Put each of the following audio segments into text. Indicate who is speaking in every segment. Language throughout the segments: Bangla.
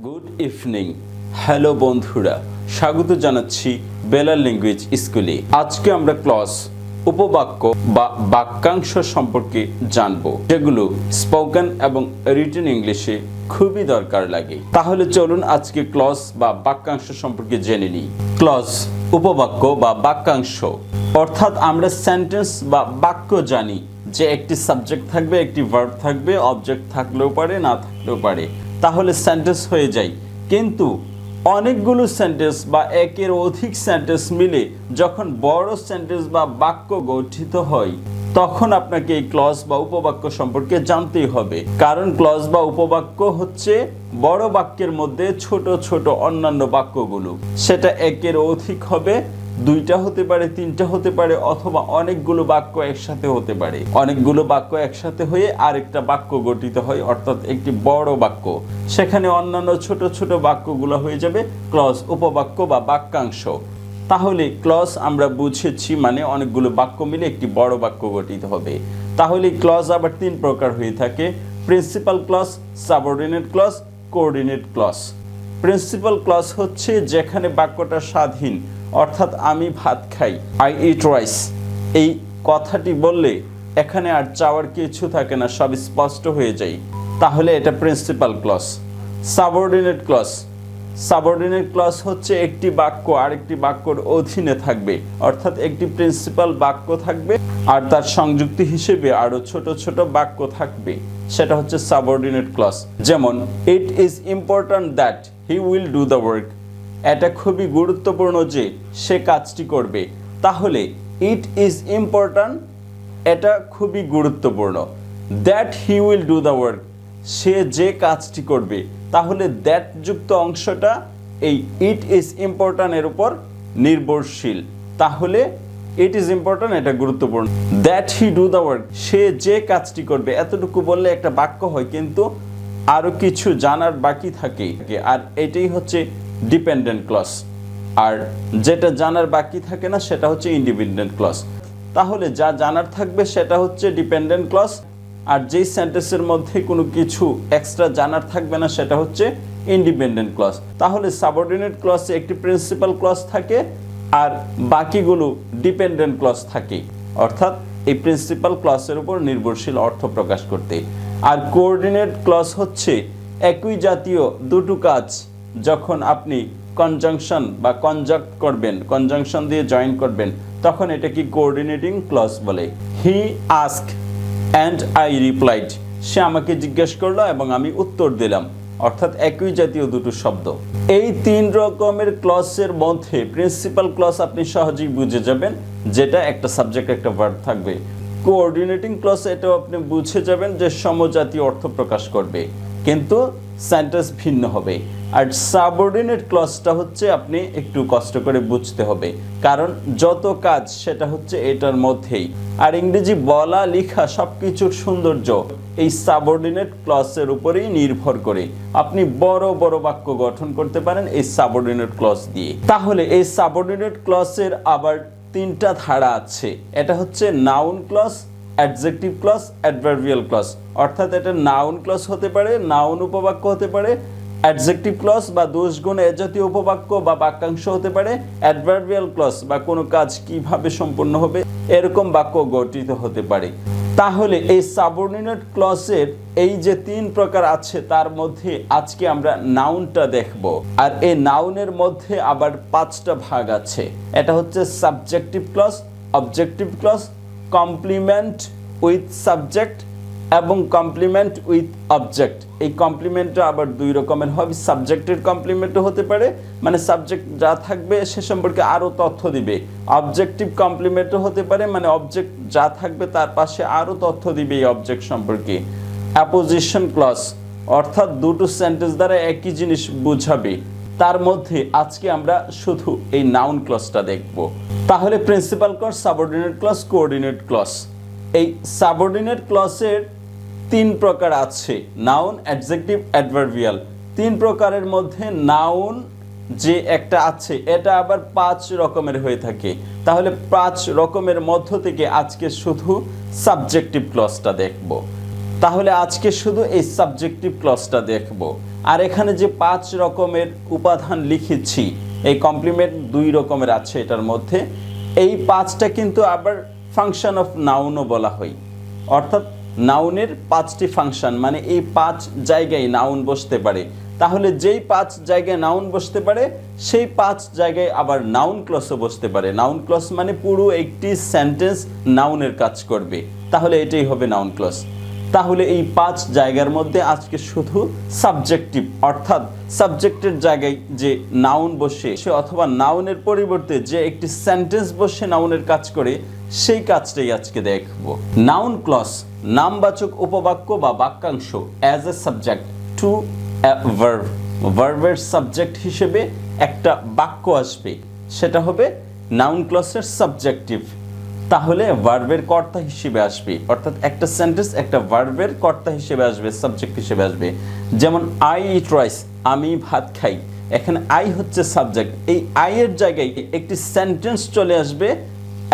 Speaker 1: Good evening. হ্যালো বন্ধুরা, স্বাগত জানাচ্ছি বেলার ল্যাঙ্গুয়েজ স্কুলে। আজকে আমরা ক্লজ, উপবাক্য বা বাক্যাংশ সম্পর্কে জানবো, যেগুলো স্পোকেন এবং রিটেন ইংলিশে খুবই দরকার লাগে। তাহলে চলুন আজকে ক্লজ বা বাক্যাংশ সম্পর্কে জেনে নিই। ক্লজ, উপবাক্য বা বাক্যাংশ অর্থাৎ আমরা সেন্টেন্স বা বাক্য জানি যে একটি সাবজেক্ট থাকবে, একটি ভার্ব থাকবে, অবজেক্ট থাকলেও পারে, না থাকলেও পারে, তাহলে সেন্টেন্স হয়ে যায়। কিন্তু অনেকগুলো সেন্টেন্স বা একের অধিক সেন্টেন্স মিলে যখন বড় সেন্টেন্স বা বাক্য গঠিত হয়, তখন আপনাকে এই ক্লজ বা উপবাক্য সম্পর্কে জানতেই হবে। কারণ ক্লজ বা উপবাক্য হচ্ছে বড় বাক্যের মধ্যে ছোট ছোট অন্যান্য বাক্যগুলো। সেটা একের অধিক হবে, দুইটা হতে পারে, তিনটা হতে পারে, অথবা অনেকগুলো বাক্য একসাথে হতে পারে। অনেকগুলো বাক্য একসাথে হয়ে আরেকটা বাক্য গঠিত হয়, অর্থাৎ একটি বড় বাক্য। সেখানে অন্যান্য ছোট ছোট বাক্যগুলো হয়ে যাবে ক্লজ, উপবাক্য বা বাক্যাংশ। তাহলে ক্লজ আমরা বুঝেছি মানে অনেকগুলো বাক্য মিলে একটি বড় বাক্য গঠিত হবে। তাহলে ক্লজ আবার তিন প্রকার হয়ে থাকে: principal clause, subordinate clause, coordinate clause. Principal clause হচ্ছে যেখানে বাক্যটা স্বাধীন, অর্থাৎ আমি ভাত খাই, আই ইট রাইস, এই কথাটি বললে এখানে আর চাওয়ার কিছু থাকে না, সব স্পষ্ট হয়ে যায়, তাহলে এটা principal clause. Subordinate clause, subordinate clause হচ্ছে একটি বাক্য আরেকটি বাক্যর অধীনে থাকবে, অর্থাৎ একটি প্রিন্সিপাল বাক্য থাকবে আর তার সংযুক্তি হিসেবে আরো ছোট ছোট বাক্য থাকবে, সেটা হচ্ছে সাবঅর্ডিনেট ক্লজ। যেমন it is important that he will do the work, এটা খুবই গুরুত্বপূর্ণ যে সে কাজটি করবে। তাহলে ইট ইজ ইম্পর্ট্যান্ট, এটা খুবই গুরুত্বপূর্ণ। That he will do the work, সে যে কাজটি করবে। তাহলে দ্যাট যুক্ত অংশটা এই ইট ইজ ইম্পর্ট্যান্ট এর উপর নির্ভরশীল। তাহলে ইট ইজ ইম্পর্ট্যান্ট, এটা গুরুত্বপূর্ণ। That he do the work, সে যে কাজটি করবে, এতটুকু বললে একটা বাক্য হয়, কিন্তু আরো কিছু জানার বাকি থাকে, আর এটাই হচ্ছে ডিপেন্ডেন্ট ক্লজ। আর যেটা জানার বাকি থাকে না সেটা হচ্ছে ইন্ডিপেন্ডেন্ট ক্লজ। তাহলে যা জানার থাকবে সেটা হচ্ছে ডিপেন্ডেন্ট ক্লজ, আর যেই সেন্টেন্সের মধ্যে কোনো কিছু এক্সট্রা জানার থাকবে না সেটা হচ্ছে ইন্ডিপেন্ডেন্ট ক্লজ। তাহলে সাবঅর্ডিনেট ক্লজে একটি প্রিন্সিপাল ক্লজ থাকে আর বাকিগুলো ডিপেন্ডেন্ট ক্লজ থাকে, অর্থাৎ এই প্রিন্সিপাল ক্লজের উপর নির্ভরশীল অর্থ প্রকাশ করতে। আর কোঅর্ডিনেট ক্লজ হচ্ছে একই জাতীয় দুটো কাজ যখন আপনি কনজাংশন বা কনজাক্ট করবেন, কনজাংশন দিয়ে জয়েন করবেন, তখন এটা কি কোঅর্ডিনেটিং ক্লজ বলে। He ask and I replied, সে আমাকে জিজ্ঞেস করলো এবং আমি উত্তর দিলাম, অর্থাৎ একই জাতীয় দুটো শব্দ। এই তিন রকমের ক্লজের মধ্যে প্রিন্সিপাল ক্লজ আপনি সহজেই বুঝে যাবেন, যেটা একটা সাবজেক্ট একটা ভার্ব থাকবে। কোঅর্ডিনেটিং ক্লজ এটাও আপনি বুঝে যাবেন যে সমজাতীয় অর্থ প্রকাশ করবে, কিন্তু সেন্টেন্স ভিন্ন হবে। আর সাবঅর্ডিনেট ক্লজটা হচ্ছে আপনি একটু কষ্ট করে বুঝতে হবে, কারণ যত কাজ সেটা হচ্ছে এটার মধ্যেই। আর ইংরেজি বলা লেখা সবকিছুর সৌন্দর্য এই সাবঅর্ডিনেট ক্লজের উপরেই নির্ভর করে। আপনি বড় বড় বাক্য গঠন করতে পারেন এই সাবঅর্ডিনেট ক্লজ দিয়ে। তাহলে এই সাবঅর্ডিনেট ক্লজের আবার তিনটা ধারা আছে। এটা হচ্ছে noun clause, adjective clause, adverbial clause. অর্থাৎ এটা নাউন ক্লজ হতে পারে, নাউন উপবাক্য হতে পারে, অ্যাডজেক্টিভ ক্লজ বা দোষ গুণ এ জাতীয় উপবাক্য বা বাক্যাংশ হতে পারে, অ্যাডভার্বিয়াল ক্লজ বা কোনো কাজ কিভাবে সম্পন্ন হবে এরকম বাক্য গঠিত হতে পারে। তাহলে এই সাবঅর্ডিনেট ক্লজের এই যে তিন প্রকার আছে তার মধ্যে আজকে আমরা নাউনটা দেখব। আর এই নাউনের মধ্যে আবার পাঁচটা ভাগ আছে। এটা হচ্ছে subjective clause, objective clause, complement with subject এবং কমপ্লিমেন্ট উইথ অবজেক্ট। এই কমপ্লিমেন্টটা আবার দুই রকমের হবে। সাবজেক্টের কমপ্লিমেন্টও হতে পারে, মানে সাবজেক্ট যা থাকবে সে সম্পর্কে আরও তথ্য দিবে। অবজেক্টিভ কমপ্লিমেন্টও হতে পারে, মানে অবজেক্ট যা থাকবে তার পাশে আরও তথ্য দিবে এই অবজেক্ট সম্পর্কে। অ্যাপোজিশন ক্লজ, অর্থাৎ দুটো সেন্টেন্স দ্বারা একই জিনিস বোঝাবে। তার মধ্যে আজকে আমরা শুধু এই নাউন ক্লজটা দেখব। তাহলে principal clause, subordinate clause, coordinate clause. এই সাবঅর্ডিনেট ক্লজের তিন প্রকার আছে: নাউন, অ্যাডজেক্টিভ, অ্যাডভার্বিয়াল। তিন প্রকারের মধ্যে নাউন যে একটা আছে এটা আবার পাঁচ রকমের হয়ে থাকে। তাহলে পাঁচ রকমের মধ্য থেকে আজকে শুধু সাবজেক্টিভ ক্লজটা দেখব। তাহলে আজকে শুধু এই সাবজেক্টিভ ক্লজটা দেখব। আর এখানে যে 5 রকমের উপাদান লিখেছি, এই কমপ্লিমেন্ট 2 রকমের আছে এটার মধ্যে। এই 5টা কিন্তু আবার ফাংশন অফ নাউনও বলা হয়, অর্থাৎ নাউনের 5টি ফাংশন, মানে এই 5 জায়গায় নাউন বসতে পারে। তাহলে যেই 5 জায়গায় নাউন বসতে পারে সেই 5 জায়গায় আবার নাউন ক্লজও বসতে পারে। নাউন ক্লজ মানে পুরো একটি সেন্টেন্স নাউনের কাজ করবে, তাহলে এটাই হবে নাউন ক্লজ। তাহলে এই 5 জায়গার মধ্যে আজকে শুধু সাবজেক্টিভ, অর্থাৎ সাবজেক্টের জায়গায় যে নাউন বসে সে অথবা নাউনের পরিবর্তে যে একটি সেন্টেন্স বসে নাউনের কাজ করে, সেই কাজটাই আজকে দেখব। নাউন ক্লজ নামবাচক উপবাক্য বা বাক্যাংশ as a subject to a verb, ভার্বের সাবজেক্ট হিসেবে একটা বাক্য আসবে, সেটা হবে নাউন ক্লজের সাবজেক্টিভ। তাহলে ভার্বের কর্তা হিসেবে আসবে, অর্থাৎ একটা সেন্টেন্স একটা ভার্বের কর্তা হিসেবে আসবে, সাবজেক্ট হিসেবে আসবে। যেমন আই ইট রাইস, আমি ভাত খাই, এখানে আই হচ্ছে সাবজেক্ট। এই আই এর জায়গায় একটি সেন্টেন্স চলে আসবে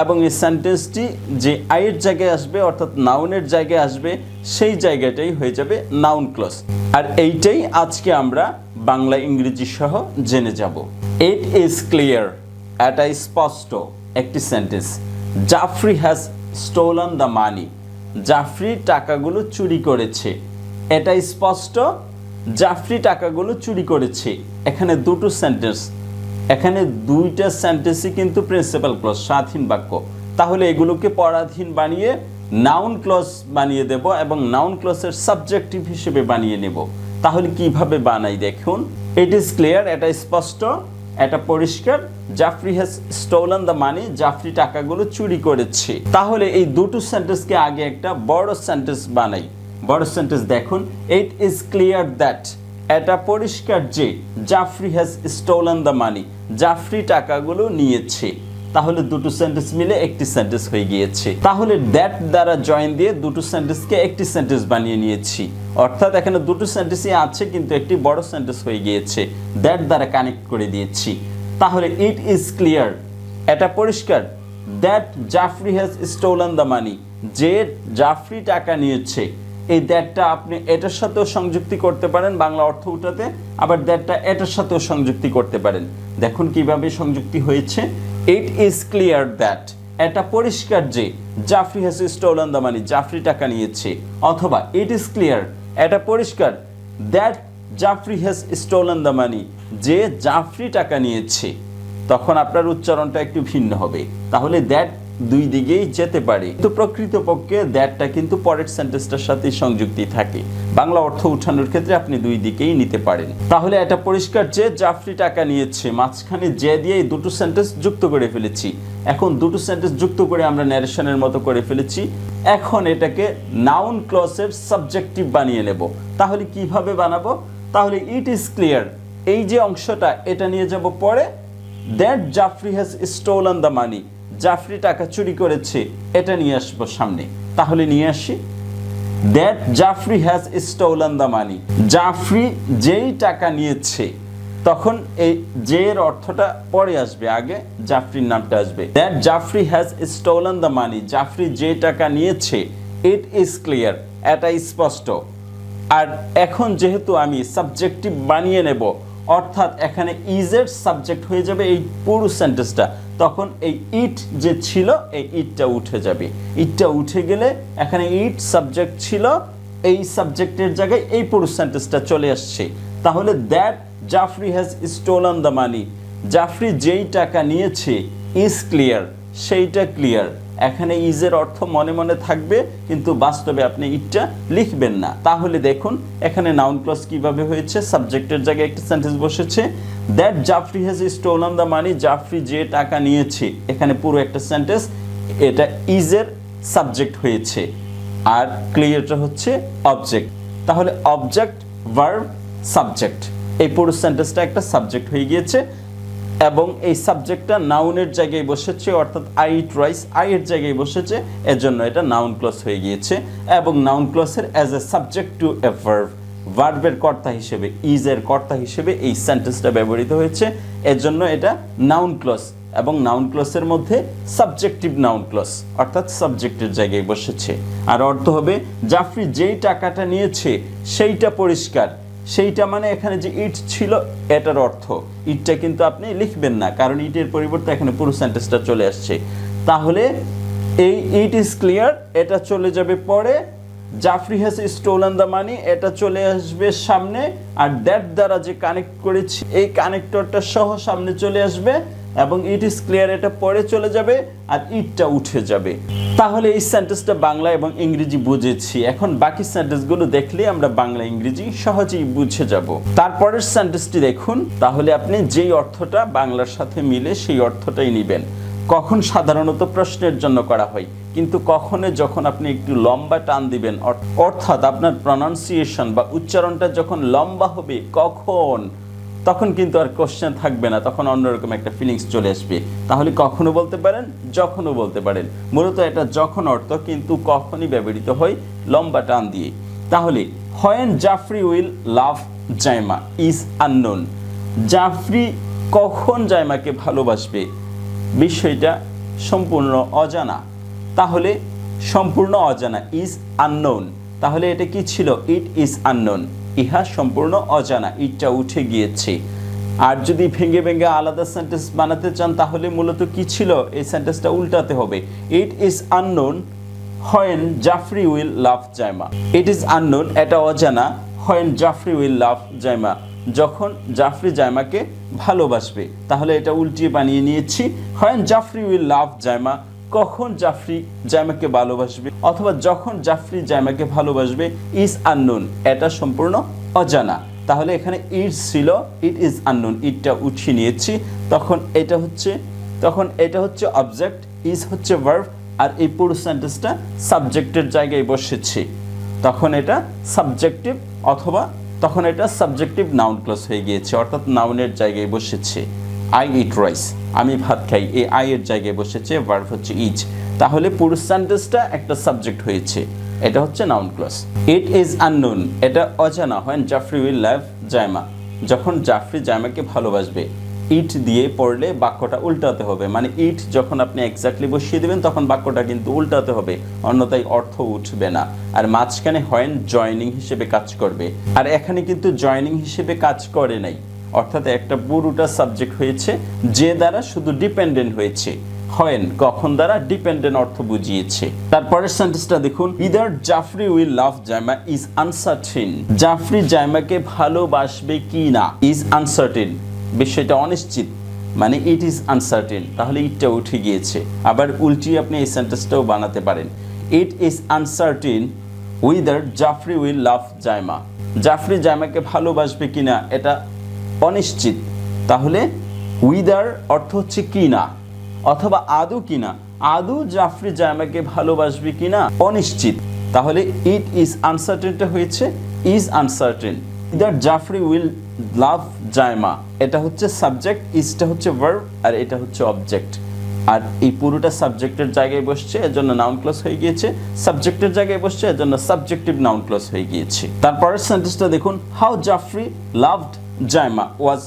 Speaker 1: এবং এই সেন্টেন্সটি যে আই এর জায়গায় আসবে অর্থাৎ নাউনের জায়গায় আসবে, সেই জায়গাটাই হয়ে যাবে নাউন ক্লজ। আর এইটাই আজকে আমরা বাংলা ইংরেজি সহ জেনে যাব। ইট ইজ ক্লিয়ার, এটা স্পষ্ট একটি sentence. Jafri has stolen the money, Jafri টাকাগুলো চুরি করেছে। এটা স্পষ্ট, জাফরি টাকাগুলো চুরি করেছে। এখানে দুটো সেন্টেন্স, এখানে 2টা সেন্টেন্সই কিন্তু প্রিন্সিপাল ক্লজ, স্বাধীন বাক্য। তাহলে এগুলোকে পরাধীন বানিয়ে নাউন ক্লজ বানিয়ে দেব এবং নাউন ক্লজের সাবজেক্টিভ হিসেবে বানিয়ে নেব। তাহলে কিভাবে বানাই দেখুন। ইট ইজ ক্লিয়ার, এটা স্পষ্ট, এটা পরিষ্কার। Jafri has stolen the money, Jafri টাকাগুলো চুরি করেছে। তাহলে এই দুটো সেন্টেন্সকে আগে একটা বড় সেন্টেন্স বানাই। বড় সেন্টেন্স দেখুন, ইট ইজ ক্লিয়ার দ্যাট, এটা পরিষ্কার যে Jafri has stolen the money, Jafri টাকাগুলো নিয়েছে। তাহলে দুটো সেন্টেন্স মিলে একটি সেন্টেন্স হয়ে গিয়েছে। তাহলে দ্যাট দ্বারা জয়েন দিয়ে দুটো সেন্টেন্সকে একটি সেন্টেন্স বানিয়ে নিয়েছি, অর্থাৎ এখানে দুটো সেন্টেন্সই আছে কিন্তু একটি বড় সেন্টেন্স হয়ে গিয়েছে, দ্যাট দ্বারা কানেক্ট করে দিয়েছি। তাহলে ইট ইজ ক্লিয়ার, এটা পরিষ্কার, that Jafri has stolen the money, যে জাফরি টাকা নিয়েছে। এই দ্যাটটা আপনি এটার সাথেও সংযুক্তি করতে পারেন বাংলা অর্থ উঠাতে, আবার দ্যাটটা এটার সাথেও সংযুক্তি করতে পারেন। দেখুন কিভাবে সংযুক্তি হয়েছে। ইট ইজ ক্লিয়ার দ্যাট, এটা পরিষ্কার যে Jafri has stolen the money, Jafri টাকা নিয়েছে। অথবা ইট ইজ ক্লিয়ার, এটা পরিষ্কার that Jafri has stolen the money, যে জাফরি টাকা নিয়েছে। তখন আপনার উচ্চারণটা একটু ভিন্ন হবে। তাহলে দ্যাট 2 দিকেই যেতে পারে, কিন্তু প্রকৃতপক্ষে দ্যাটটা কিন্তু পরের সেন্টেন্সটার সাথে সংযুক্তি থাকে। বাংলা অর্থ উঠানোর ক্ষেত্রে আপনি 2 দিকেই নিতে পারেন। তাহলে এটা পরিষ্কার যে জাফরি টাকা নিয়েছে, মাঝখানে যে দিয়ে দুটো সেন্টেন্স যুক্ত করে ফেলেছি। এখন দুটো সেন্টেন্স যুক্ত করে আমরা ন্যারেশনের মতো করে ফেলেছি। এখন এটাকে নাউন ক্লজের সাবজেক্টিভ বানিয়ে নেব। তাহলে কিভাবে বানাবো? তাহলে ইট ইজ ক্লিয়ার, এই যে অংশটা এটা নিয়ে যাব পরে। That Jafri has stolen the money, Jafri টাকা চুরি করেছে, এটা নিয়ে আসবো সামনে। তাহলে নিয়ে আসি, that Jafri has stolen the money, Jafri যেই টাকা নিয়েছে। তখন এই যে এর অর্থটা পরে আসবে, আগে জাফরির নামটা আসবে। That Jafri has stolen the money, Jafri যে টাকা নিয়েছে। ইট ইজ ক্লিয়ার, এটা স্পষ্ট। আর এখন যেহেতু আমি সাবজেক্টিভ বানিয়ে নেব, অর্থাৎ এখানে ইজের সাবজেক্ট হয়ে যাবে এই পুরো সেন্টেন্সটা, তখন এই ইট যে ছিল এই ইটটা উঠে যাবে। ইটটা উঠে গেলে এখানে ইট সাবজেক্ট ছিল, এই সাবজেক্টের জায়গায় এই পুরো সেন্টেন্সটা চলে আসছে। তাহলে that Jafri has stolen the money, Jafri যেই টাকা নিয়েছে, ইজ ক্লিয়ার, সেইটা ক্লিয়ার। এখানে ইজের অর্থ মনে মনে থাকবে, কিন্তু বাস্তবে আপনি ইটটা লিখবেন না। তাহলে দেখুন এখানে নাউন ক্লজ কিভাবে হয়েছে, সাবজেক্টের জায়গায় একটা সেন্টেন্স বসেছে। That Jafri has stolen the money, Jafri যে টাকা নিয়েছে, এখানে পুরো একটা সেন্টেন্স, এটা ইজের সাবজেক্ট হয়েছে। আর ক্লিয়ারটা হচ্ছে অবজেক্ট। তাহলে অবজেক্ট, ভার্ব, সাবজেক্ট, এই পুরো সেন্টেন্সটা একটা সাবজেক্ট হয়ে গিয়েছে এবং এই সাবজেক্টটা নাউনের জায়গায় বসেছে, অর্থাৎ আই ইট রাইস আই এর জায়গায় বসেছে, এজন্য এটা নাউন ক্লজ হয়ে গিয়েছে। এবং নাউন ক্লজের as a subject to a verb, ভার্বের কর্তা হিসেবে, ইজের কর্তা হিসেবে এই সেন্টেন্সটা ব্যবহৃত হয়েছে, এজন্য এটা নাউন ক্লজ। এবং নাউন ক্লসের মধ্যে সাবজেক্টিভ নাউন ক্লস, অর্থাৎ সাবজেক্টের জায়গায় বসেছে। আর অর্থ হবে জাফরি যেই টাকাটা নিয়েছে সেইটা পরিষ্কার। সেইটা মানে এখানে যে ইট ছিল এটার অর্থ। ইটটা কিন্তু আপনি লিখবেন না, কারণ ইটের পরিবর্তে এখানে পুরো সেন্টেন্সটা চলে আসছে। তাহলে এই ইট ইজ ক্লিয়ার এটা চলে যাবে পরে, Jafri has stolen the money এটা চলে আসবে সামনে, আর দ্যাট দ্বারা যে কানেক্ট করেছি এই কানেক্টরটা সহ সামনে চলে আসবে, এবং ইট ইজ ক্লিয়ার এটা পরে চলে যাবে, আর ইটটা উঠে যাবে। তাহলে এই সেন্টেন্সটা বাংলা এবং ইংরেজি বুঝেছি। এখন বাকি সেন্টেন্সগুলো দেখলে আমরা বাংলা ইংরেজি সহজেই বুঝে যাব। তারপরের সেন্টেন্সটি দেখুন, তাহলে আপনি যেই অর্থটা বাংলার সাথে মিলে সেই অর্থটাই নেবেন। কখন সাধারণত প্রশ্নের জন্য করা হয়, কিন্তু কখনো যখন আপনি একটু লম্বা টান দিবেন, অর্থাৎ আপনার প্রনাউন্সিয়েশন বা উচ্চারণটা যখন লম্বা হবে কখন, তখন কিন্তু আর কোশ্চেন থাকবে না, তখন অন্যরকম একটা ফিলিংস চলে আসবে। তাহলে কখনো বলতে পারেন, যখনও বলতে পারেন। মূলত এটা যখন অর্থ, কিন্তু কখনই ব্যবহৃত হয় লম্বা টান দিয়ে। তাহলে when Jafri will love Zaima is unknown. Jafri কখন জাইমাকে ভালোবাসবে বিষয়টা সম্পূর্ণ অজানা। তাহলে সম্পূর্ণ অজানা, ইজ আননোন। তাহলে এটা কি ছিল? ইট ইজ আননোন, ইহা সম্পূর্ণ অজানা, ইটটা উঠে গিয়েছে। আর যদি ভেঙে ভেঙে আলাদা সেন্টেন্স বানাতে চান তাহলে মূলত কি ছিল? এই সেন্টেন্সটা উল্টাতে হবে। ইট is unknown when Jafri will love Zaima. It is unknown এটা অজানা, when Jafri will love Zaima যখন জাফরি জাইমাকে ভালোবাসবে। তাহলে এটা উল্টিয়ে বানিয়ে নিয়েছি, when Jafri will love Zaima কখন জাফরি জাইমাকে ভালোবাসবে, অথবা যখন জাফরি জাইমাকে ভালোবাসবে। ইজ আননোন এটা সম্পূর্ণ অজানা। তাহলে এখানে ইট ছিল, ইট ইজ আননোন, ইটটা উঠিয়ে নিয়েছি। তখন এটা হচ্ছে অবজেক্ট, ইজ হচ্ছে ভার্ব, আর এই পুরো সেন্টেন্সটা সাবজেক্টের জায়গায় বসেছে। তখন এটা সাবজেক্টিভ, অথবা তখন এটা সাবজেক্টিভ নাউন ক্লজ হয়ে গিয়েছে, অর্থাৎ নাউনের জায়গায় বসেছে। আই ইট রাইস, আমি ভাত খাই, এই আই এর জায়গায় বসেছে, ভার্ব হচ্ছে ইজ। তাহলে পুরো সেন্টেন্সটা একটা সাবজেক্ট হয়েছে, এটা হচ্ছে noun clause. It is unknown এটা অজানা, when Jafri will love Zaima যখন জাফরি জাইমাকে ভালোবাসবে। ইট দিয়ে পড়লে বাক্যটা উল্টাতে হবে, মানে ইট যখন আপনি এক্স্যাক্টলি বসিয়ে দেবেন তখন বাক্যটা কিন্তু উল্টাতে হবে, অন্যথায় অর্থ উঠবে না। আর মাঝখানে হোয়েন জয়নিং হিসেবে কাজ করবে, আর এখানে কিন্তু জয়নিং হিসেবে কাজ করে নাই, অর্থাৎ একটা পুরোটা সাবজেক্ট হয়েছে যে দ্বারা শুধু ডিপেন্ডেন্ট হয়েছে। হোয়েন কখন দ্বারা ডিপেন্ডেন্ট অর্থ বুঝিয়েছে। তারপরের সেন্টেন্সটা দেখুন, either Jafri will love Zaima is uncertain. Jafri জাইমাকে ভালোবাসবে কি না, ইজ আনসার্টেন বিষয়টা অনিশ্চিত, মানে ইট ইজ আনসার্টেন। তাহলে ইটটা উঠে গিয়েছে। আবার উল্টিয়ে আপনি এই সেন্টেন্সটাও বানাতে পারেন, it is uncertain whether Jafri will love Zaima. Jafri জাইমাকে ভালোবাসবে কিনা এটা অনিশ্চিত। তাহলে উইদার অর্থ হচ্ছে কি না, অথবা আদৌ কিনা, আদৌ জাফরি জাইমাকে ভালোবাসবে কিনা অনিশ্চিত। তাহলে ইট ইজ আনসার্টেনটা হয়েছে is uncertain. Either Jafri will love Zaima এটা হচ্ছে সাবজেক্ট, ইজটা হচ্ছে ভার্ব, আর এটা হচ্ছে অবজেক্ট। আর এই পুরোটা সাবজেক্টের জায়গায় বসছে, এজন্য নাউন ক্লজ হয়ে গিয়েছে। সাবজেক্টের জায়গায় বসছে, এজন্য সাবজেক্টিভ নাউন ক্লজ হয়ে গিয়েছে। তারপরের সেন্টেন্সটা দেখুন, how Jafri loved Zaima was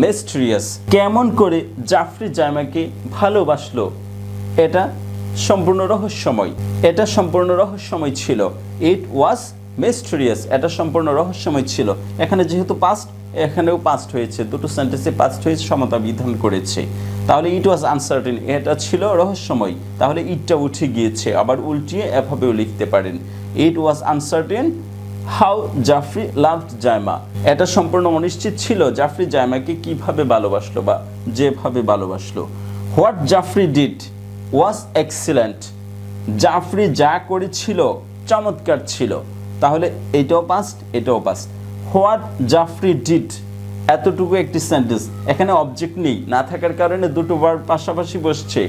Speaker 1: mysterious. কেমন করে জাফরি জাইমাকে ভালোবাসলো এটা সম্পূর্ণ রহস্যময়, এটা সম্পূর্ণ রহস্যময় ছিল। ইট ওয়াজ মিস্টেরিয়াস এটা সম্পূর্ণ রহস্যময় ছিল। এখানে যেহেতু পাস্ট, এখানেও পাস্ট হয়েছে, দুটো সেন্টেন্সে পাস্ট হয়েছে, সমতা বিধান করেছে। তাহলে ইট ওয়াজ আনসার্টেন এটা ছিল রহস্যময়, তাহলে ইটটা উঠে গিয়েছে। আবার উল্টিয়ে এভাবেও লিখতে পারেন, it was uncertain how Jafri loved Zaima এটা সম্পূর্ণ অনিশ্চিত ছিল জাফরি জাইমাকে কিভাবে ভালোবাসলো বা যেভাবে ভালোবাসলো। What Jafri did was excellent. Jafri যা করেছিল চমৎকার ছিল। তাহলে এটাও পাস্ট, এটাও পাস্ট। হোয়াট জাফরি ডিড এতটুকু একটি সেন্টেন্স, এখানে অবজেক্ট নেই, না থাকার কারণে দুটো ভার্ব পাশাপাশি বসছে।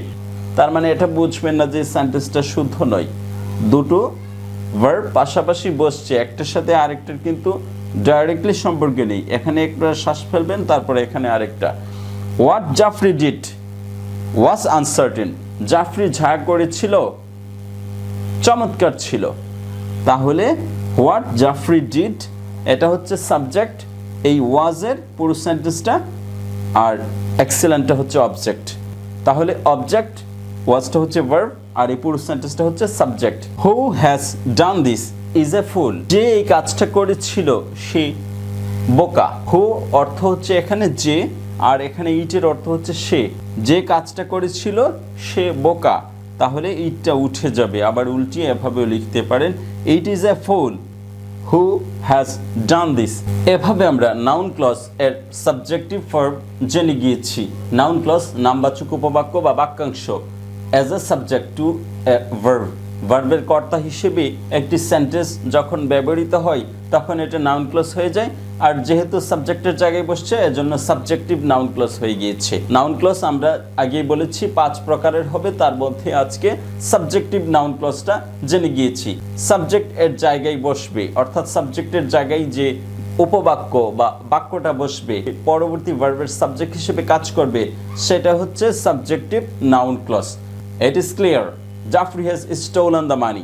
Speaker 1: তার মানে এটা বুঝবেন না যে সেন্টেন্সটা শুদ্ধ নয়। দুটো ভার্ব পাশাপাশি বসছে, একটার সাথে আরেকটার কিন্তু ডাইরেক্টলি সম্পর্ক নেই। এখানে একটা শ্বাস ফেলবেন, তারপরে এখানে আরেকটা। What Jafri did was uncertain. Jafri যা করেছিল চমৎকার ছিল। তাহলে হোয়াট জাফরি ডিড এটা হচ্ছে সাবজেক্ট, এই ওয়াজের পুরো সেন্টেন্সটা, আর এক্সেলেন্টটা হচ্ছে অবজেক্ট। তাহলে অবজেক্ট ওয়াজটা হচ্ছে ভার্ব আর এই পুরো সেন্টেন্সটা হচ্ছে subject. Who has done this is a fool, যে এই কাজটা করেছিল সে বোকা। হু অর্থ হচ্ছে এখানে যে, আর এখানে ইটের অর্থ হচ্ছে সে, যে কাজটা করেছিল সে বোকা, তাহলে ইটটা উঠে যাবে। আবার উল্টিয়ে এভাবেও লিখতে পারেন, it is a full who has done this. এভাবে আমরা নাউন ক্লজ এর সাবজেক্টিভ ভার্ব জেনে গিয়েছি। নাউন ক্লজ নামবাচক উপবাক্য বা বাক্যাংশ as a subject to a verb, ভার্বের কর্তা হিসেবে একটি সেন্টেন্স যখন ব্যবহৃত হয় তখন এটা নাউন ক্লজ হয়ে যায়। আর যেহেতু সাবজেক্টের জায়গায় বসছে এজন্য সাবজেক্টিভ নাউন ক্লজ হয়ে গিয়েছে। নাউন ক্লজ আমরা আগেই বলেছি 5 প্রকারের হবে, তার মধ্যে আজকে সাবজেক্টিভ নাউন ক্লজটা জেনে গিয়েছি। সাবজেক্ট এর জায়গায় বসবে, অর্থাৎ সাবজেক্টের জায়গায় যে উপবাক্য বা বাক্যটা বসবে পরবর্তী ভার্বের সাবজেক্ট হিসেবে কাজ করবে, সেটা হচ্ছে subjective noun clause. It is clear Jafri has stolen the money,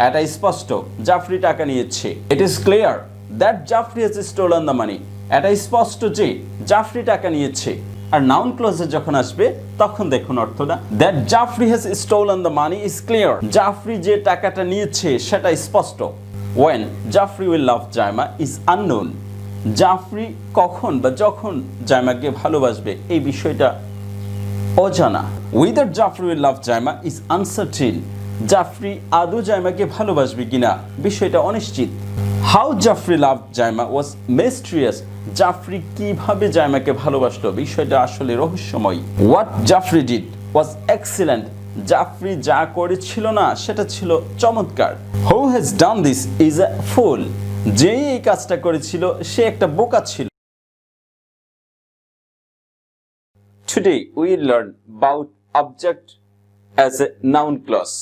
Speaker 1: এটা স্পষ্ট জাফরি টাকা নিয়েছে। It is clear that Jafri has stolen the money, এটা স্পষ্ট যে জাফরি টাকা নিয়েছে। আর নাউন ক্লজে যখন আসবে তখন দেখুন অর্থটা, that Jafri has stolen the money is clear, Jafri যে টাকাটা নিয়েছে সেটা স্পষ্ট। When Jafri will love Zaima is unknown, Jafri কখন বা যখন জাইমাকে ভালোবাসবে এই বিষয়টা অজানা। Whether Jafri will love Zaima is uncertain, Jafri আদৌ জাইমাকে ভালোবাসবে কিনা বিষয়টা অনিশ্চিত। How Jafri love Zaima was mysterious, Jafri কিভাবে জাইমাকে ভালোবাসলো বিষয়টা আসলে রহস্যময়। What Jafri did was excellent, Jafri যা করেছিল না সেটা ছিল চমৎকার। Who has done this is a fool, যে এই কাজটা করেছিল সে একটা বোকা ছিল। Today we learn about object as a noun clause.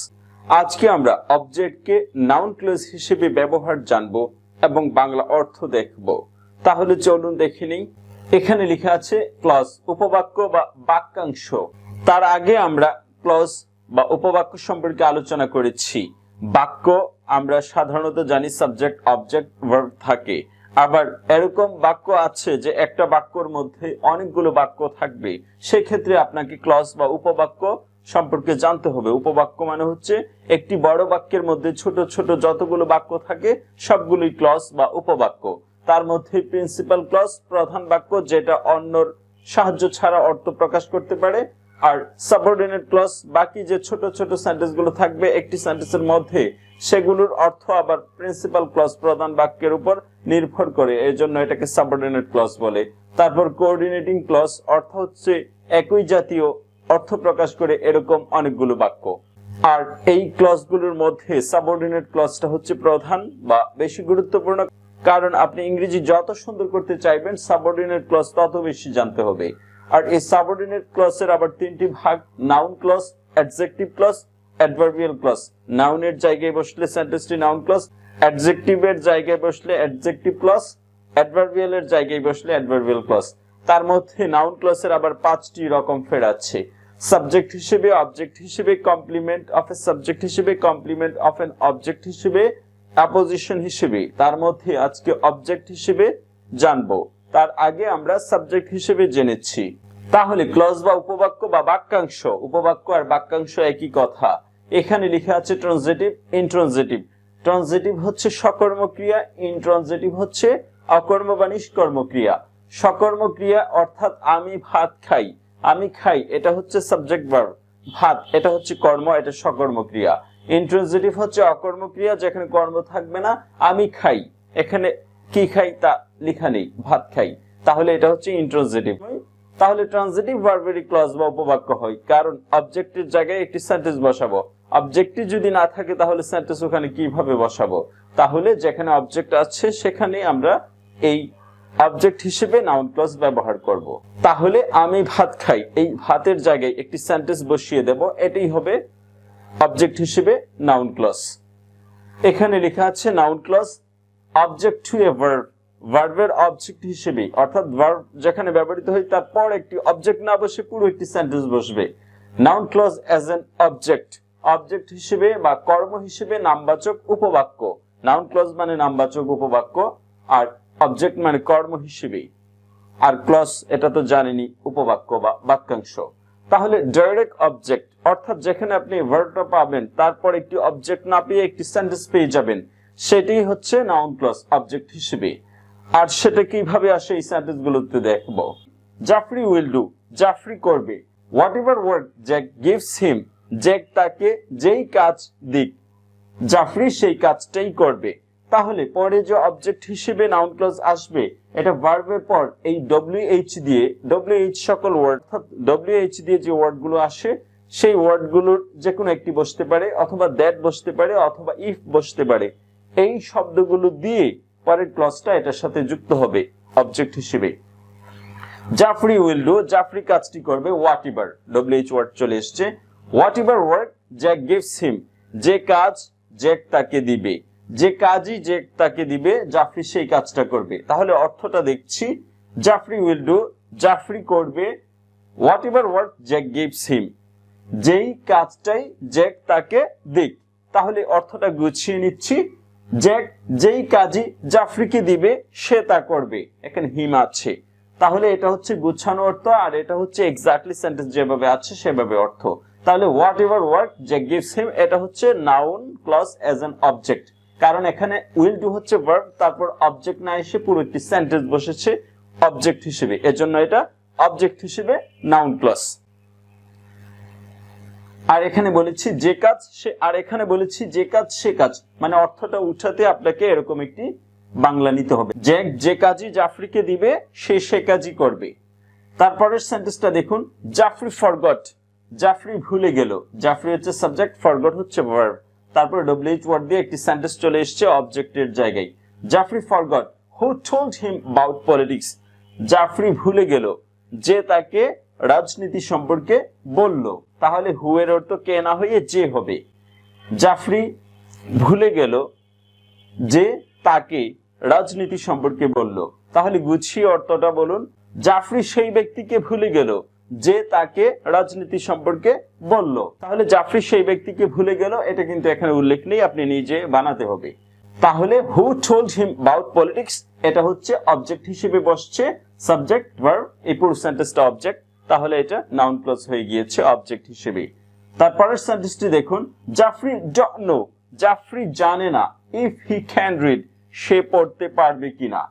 Speaker 1: আজকে আমরা অবজেক্টকে নাউন ক্লজ হিসেবে ব্যবহার জানবো এবং বাংলা অর্থ দেখব। তাহলে চলুন দেখে নিই। এখানে লেখা আছে ক্লজ, উপবাক্য বা বাক্যাংশ। তার আগে আমরা ক্লজ বা উপবাক্য সম্পর্কে আলোচনা করেছি। বাক্য আমরা সাধারণত জানি সাবজেক্ট অবজেক্ট ভার্ব থাকে, আবার এরকম বাক্য আছে যে একটা বাক্যর মধ্যে অনেকগুলো বাক্য থাকবে, সেক্ষেত্রে আপনাকে ক্লজ বা উপবাক্য সম্পর্কে জানতে হবে। উপবাক্য মানে হচ্ছে একটি বড় বাক্যের মধ্যে ছোট ছোট যতগুলো বাক্য থাকে সবগুলোই ক্লজ বা উপবাক্য। তার মধ্যে প্রিন্সিপাল ক্লজ প্রধান বাক্য, যেটা অন্যর সাহায্য ছাড়া অর্থ প্রকাশ করতে পারে, আর সাবঅর্ডিনেট ক্লজ বাকি যে ছোট ছোট সেন্টেন্স গুলো থাকবে একটি সেন্টেন্সের মধ্যে, সেগুলোর অর্থ আবার প্রিন্সিপাল ক্লজ প্রধান বাক্যের উপর নির্ভর করে, এর জন্য এটাকে সাবঅর্ডিনেট ক্লজ বলে। তারপর কোঅর্ডিনেটিং ক্লজ অর্থ হচ্ছে একই জাতীয় অর্থ প্রকাশ করে এরকম অনেকগুলো বাক্য। আর এই ক্লজগুলোর মধ্যে সাবঅর্ডিনেট ক্লজটা হচ্ছে প্রধান বা বেশি গুরুত্বপূর্ণ, কারণ আপনি ইংরেজি যত সুন্দর করতে চাইবেন সাবঅর্ডিনেট ক্লজ তত বেশি জানতে হবে। আর এই সাবঅর্ডিনেট ক্লজের আবার 3টি ভাগ, noun clause, adjective clause, adverbial clause. নাউনের জায়গায় বসলে সেন্টেন্সটি নাউন ক্লজ, অ্যাডজেক্টিভের জায়গায় বসলে অ্যাডজেক্টিভ ক্লজ, অ্যাডভার্বিয়ালের জায়গায় বসলে অ্যাডভার্বিয়াল ক্লজ। তার মধ্যে নাউন ক্লজের আবার 5টি রকম ফের আছে। সাবজেক্ট হিসেবে, অবজেক্ট হিসেবে, কমপ্লিমেন্ট অফ এ সাবজেক্ট হিসেবে, কমপ্লিমেন্ট অফ এন অবজেক্ট হিসেবে, অ্যাপোজিশন হিসেবে। তার মধ্যে আজকে অবজেক্ট হিসেবে জানবো, তার আগে আমরা সাবজেক্ট হিসেবে জেনেছি। তাহলে ক্লজ বা উপবাক্য বা বাক্যাংশ, উপবাক্য আর বাক্যাংশ একই কথা। এখানে লেখা আছে ট্রানজিটিভ, ইনট্রানজিটিভ। ট্রানজিটিভ হচ্ছে সকর্মক্রিয়া, ইনট্রানজিটিভ হচ্ছে অকর্ম বা নিষ্কর্মক্রিয়া। সকর্মক্রিয়া অর্থাৎ আমি ভাত খাই, আমি খাই এটা হচ্ছে সাবজেক্ট ভার্ব, ভাত এটা হচ্ছে কর্ম, এটা সকর্মক্রিয়া। ইনট্রানজিটিভ হচ্ছে অকর্মক্রিয়া, যেখানে কর্ম থাকবে না, আমি খাই, এখানে কি খাই তা লেখা নেই, ভাত খাই, তাহলে এটা হচ্ছে ইনট্রানজিটিভ। তাহলে ট্রানজিটিভ ভার্বেরই ক্লজ বা উপবাক্য হয়, কারণ অবজেক্টের জায়গায় একটি সেন্টেন্স বসাবো। অবজেক্টই যদি না থাকে তাহলে সেন্টেন্স ওখানে কিভাবে বসাবো? তাহলে যেখানে অবজেক্ট আছে সেখানে আমরা এই অবজেক্ট হিসেবে নাউন ক্লজ ব্যবহার করব। তাহলে আমি ভাত খাই, এই ভাতের জায়গায় একটি সেন্টেন্স বসিয়ে দেব, এটাই হবে অবজেক্ট হিসেবে নাউন ক্লজ। এখানে লেখা আছে noun clause object to a verb, ভার্বের অবজেক্ট হিসেবে, অর্থাৎ ভার্ব যেখানে ব্যবহৃত হয় তারপর একটি অবজেক্ট না বসে পুরো একটি সেন্টেন্স বসবে। Noun clause as an object, object হিসেবে বা কর্ম হিসেবে নামবাচক উপবাক্য। নাউন ক্লজ মানে নামবাচক উপবাক্য, আর অবজেক্ট মানে কর্ম হিসেবে, আর ক্লজ এটা তো জানেনি উপবাক্য বা বাক্যাংশ। তাহলে ডাইরেক্ট অবজেক্ট অর্থাৎ যেখানে আপনি ভার্বটা পাবেন তারপর একটি অবজেক্ট না পেয়ে একটি সেন্টেন্স পেয়ে যাবেন, সেটাই হচ্ছে নাউন ক্লজ অবজেক্ট হিসেবে। আর সেটা কিভাবে আসে এই সেন্টেন্স গুলোতে দেখব। জাফরি উইল ডু, জাফরি করবে। Whatever work Jack gives হিম, জ্যাক তাকে যেই কাজ দিক, জাফরি সেই কাজটাই করবে। তাহলে পরে যে অবজেক্ট হিসেবে নাউন ক্লজ আসবে, এটা ভার্বের পর এই ডব্লিউএইচ দিয়ে, ডব্লিউএইচ সকল ওয়ার্ড, অর্থাৎ ডব্লিউএইচ দিয়ে যে ওয়ার্ড গুলো আসে সেই ওয়ার্ড গুলোর যে কোনো একটি বসতে পারে, অথবা দ্যাট বসতে পারে, অথবা ইফ বসতে পারে। এই শব্দগুলো দিয়ে পরের ক্লজটা এটার সাথে যুক্ত হবে অবজেক্ট হিসেবে। জাফরি উইল ডু, জাফরি কাজটি করবে। হোয়াট এভার, ডব্লিউএইচ ওয়ার্ড চলে এসছে। Whatever work Jack gives him, যে কাজ জ্যাক তাকে দিবে, যে কাজই জ্যাক তাকে দিবে জাফরি সেই কাজটা করবে। তাহলে অর্থটা দেখছি, জাফরি উইল ডু, জাফরি করবে। Whatever work Jack gives him, যেই কাজটাই জ্যাক তাকে দিক। তাহলে অর্থটা গুছিয়ে নিচ্ছি, জ্যাক যেই কাজই জাফরিকে দিবে সে তা করবে। এখানে হিম আছে, তাহলে এটা হচ্ছে গুছানো অর্থ, আর এটা হচ্ছে এক্স্যাক্টলি সেন্টেন্স যেভাবে আছে সেভাবে অর্থ। তাহলে whatever work Jack gives him, এটা হচ্ছে noun clause as an object, কারণ এখানে উইল ডু হচ্ছে ভার্ব, তারপর অবজেক্ট না এসে পুরো একটি সেন্টেন্স বসেছে অবজেক্ট হিসেবে, এজন্য এটা অবজেক্ট হিসেবে নাউন ক্লজ। আর এখানে বলেছি যে কাজ সে, আর এখানে বলেছি যে কাজ সে কাজ, মানে অর্থটা উঠাতে আপনাকে এরকম একটি বাংলা নিতে হবে, জ্যাক যে কাজই জাফরিকে দিবে সে সে কাজই করবে। তারপরের সেন্টেন্সটা দেখুন, জাফরি ফরগট, জাফরি ভুলে গেল। জাফরি হচ্ছে সাবজেক্ট, ফরগট হচ্ছে ভার্ব, তারপর ডব্লিউএইচ ওয়ার্ড দিয়ে একটি সেন্টেন্স চলে এসেছে অবজেক্টের জায়গায়। Jafri forgot who told him about politics, Jafri ভুলে গেল যে তাকে রাজনীতি সম্পর্কে বলল। তাহলে হু এর অর্থ কে না হয়ে যে হবে। জাফরি ভুলে গেল যে তাকে রাজনীতি সম্পর্কে বলল। তাহলে গুছিয়ে অর্থটা বলুন, জাফরি সেই ব্যক্তিকে ভুলে গেল যে তাকে রাজনীতি সম্পর্কে বলল। তাহলে জাফরি সেই ব্যক্তিকে ভুলে গেল, এটা কিন্তু এখানে উল্লেখ নেই, আপনি নিজে বানাতে হবে। তাহলে হু টোল্ড হিম অ্যাবাউট পলিটিক্স, এটা হচ্ছে অবজেক্ট হিসেবে বসছে, সাবজেক্ট ভার্ব, এই পুরো সেন্টেন্সটা অবজেক্ট, তাহলে এটা নাউন ক্লজ হয়ে গিয়েছে অবজেক্ট হিসেবে। তারপরের সেন্টেন্সটি দেখুন, জাফরি ডন্ট নো, জাফরি জানে না, ইফ হি ক্যান রিড, সে পড়তে পারবে কিনা।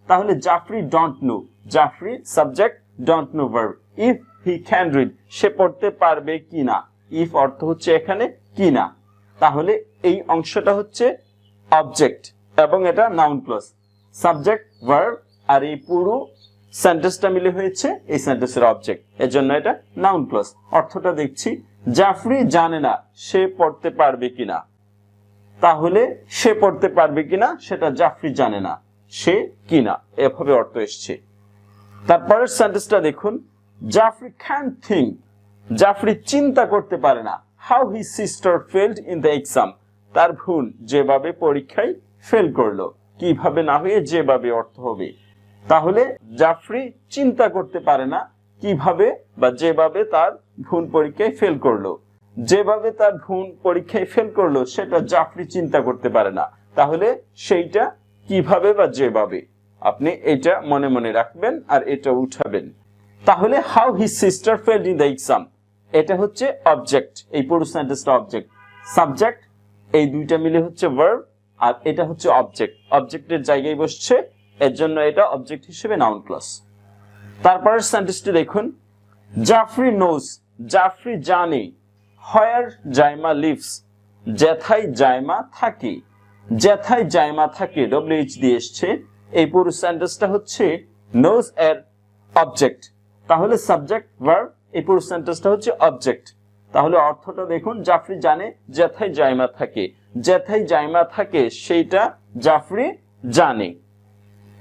Speaker 1: তাহলে Jafri don't know, Jafri subject, don't know verb, if he can read, সে পড়তে পারবে কিনা। ইফ অর্থ হচ্ছে এখানে কিনা, তাহলে এই অংশটা হচ্ছে অবজেক্ট এবং এটা নাউন ক্লজ, সাবজেক্ট ভার্ব, আর এই পুরো সেন্টেন্সটা মিলে হয়েছে এই সেন্টেন্সের অবজেক্ট, এর জন্য এটা নাউন ক্লজ। অর্থটা দেখছি, জাফরি জানে না সে পড়তে পারবে কিনা। তাহলে সে পড়তে পারবে কিনা সেটা জাফরি জানে না, সে কিনা, এভাবে অর্থ এসছে। তারপরের সেন্টেন্সটা দেখুন, জাফরি ক্যান থিঙ্ক, জাফরি চিন্তা করতে পারে না, how his sister failed in the exam, তার বোন যেভাবে পরীক্ষায় ফেল করলো। কিভাবে না হয়ে যেভাবে অর্থ হবে। তাহলে জাফরি চিন্তা করতে পারে না কিভাবে বা যেভাবে তার বোন পরীক্ষায় ফেল করলো। যেভাবে তার বোন পরীক্ষায় ফেল করলো সেটা জাফরি চিন্তা করতে পারে না, তাহলে সেইটা কিভাবে বা যেভাবে, আপনি এটা মনে মনে রাখবেন আর এটা উঠাবেন। তাহলে how his sister failed in the exam, এটা হচ্ছে অবজেক্ট, এই পুরো সেন্টেন্সটা অবজেক্ট, সাবজেক্ট, এই দুইটা মিলে হচ্ছে ভার্ব, আর এটা হচ্ছে অবজেক্ট, অবজেক্টের জায়গায় বসছে, এর জন্য এটা অবজেক্ট হিসেবে নাউন ক্লজ। তারপরের সেন্টেন্সটি দেখুন, জাফরি নোজ, জাফরি জানে, হোয়ার জাইমা লিভস, যেথায় জাইমা থাকে, যেথায় জাইমা থাকে ডব্লিউএইচ দিয়ে এসছে। এই পুরো সেন্টেন্সটা হচ্ছে নোজ এর অবজেক্ট, তাহলে সাবজেক্ট ভার্ব, এই পুরো সেন্টেন্সটা হচ্ছে অবজেক্ট। তাহলে অর্থটা দেখুন, জাফরি জানে যেথায় জাইমা থাকে, যেথায় জাইমা থাকে সেইটা জাফরি জানে।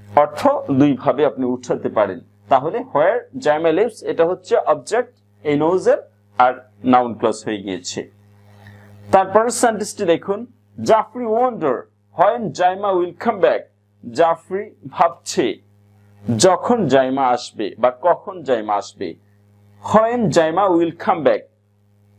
Speaker 1: অর্থ দুই ভাবে আপনি উঠাতে পারেন। তাহলে হোয়ার জাইমা লিভস, এটা হচ্ছে অবজেক্ট এই নোজের, আর নাউন ক্লজ হয়ে গিয়েছে। তারপরের সেন্টেন্সটি দেখুন, Jafri wonder when Zaima will come back, Jafri ভাবছে যখন জাইমা আসবে বা কখন জাইমা আসবে। When Zaima will come back,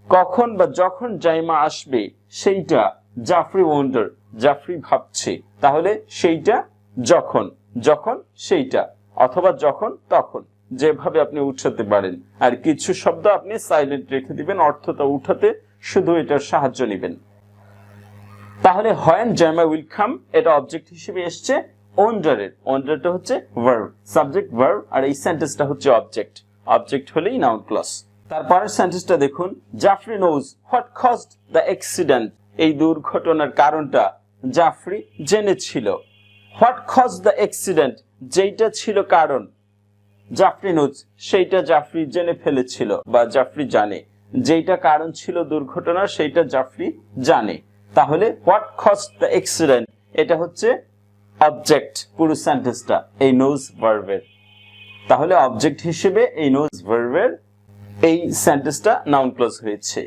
Speaker 1: কখন বা যখন জাইমা আসবে সেইটা জাফরি ওয়ান্ডার, জাফরি ভাবছে। তাহলে সেইটা যখন, যখন সেইটা, অথবা যখন তখন, যেভাবে আপনি উঠাতে পারেন, আর কিছু শব্দ আপনি সাইলেন্ট রেখে দিবেন, অর্থটা উঠাতে শুধু এটার সাহায্য নেবেন। তাহলে when Jemma will come এটা অবজেক্ট হিসেবে এসছে ওন্ডারের, ওন্ডারটা হচ্ছে ভার্ব, সাবজেক্ট ভার্ব, আর এই সেন্টেন্সটা হচ্ছে অবজেক্ট, অবজেক্ট হলেই নাউন ক্লজ। তারপরের সেন্টেন্সটা দেখুন, Jafri knows what caused the accident, এই দুর্ঘটনার কারণটা জাফরি জেনেছিল। হোয়াট কজড দ্য অ্যাক্সিডেন্ট, যেইটা ছিল কারণ, জাফরি নোজ সেইটা জাফরি জেনে ফেলেছিল বা জাফরি জানে, যেইটা কারণ ছিল দুর্ঘটনার সেইটা জাফরি জানে। তাহলে হোয়াট কজড দ্য অ্যাক্সিডেন্ট এটা হচ্ছে অবজেক্ট পুরো সেন্টেন্সটা এই নোজ ভার্বের। তাহলে অবজেক্ট হিসেবে এই নোজ ভার্বের এই সেন্টেন্সটা নাউন ক্লজ হয়েছে।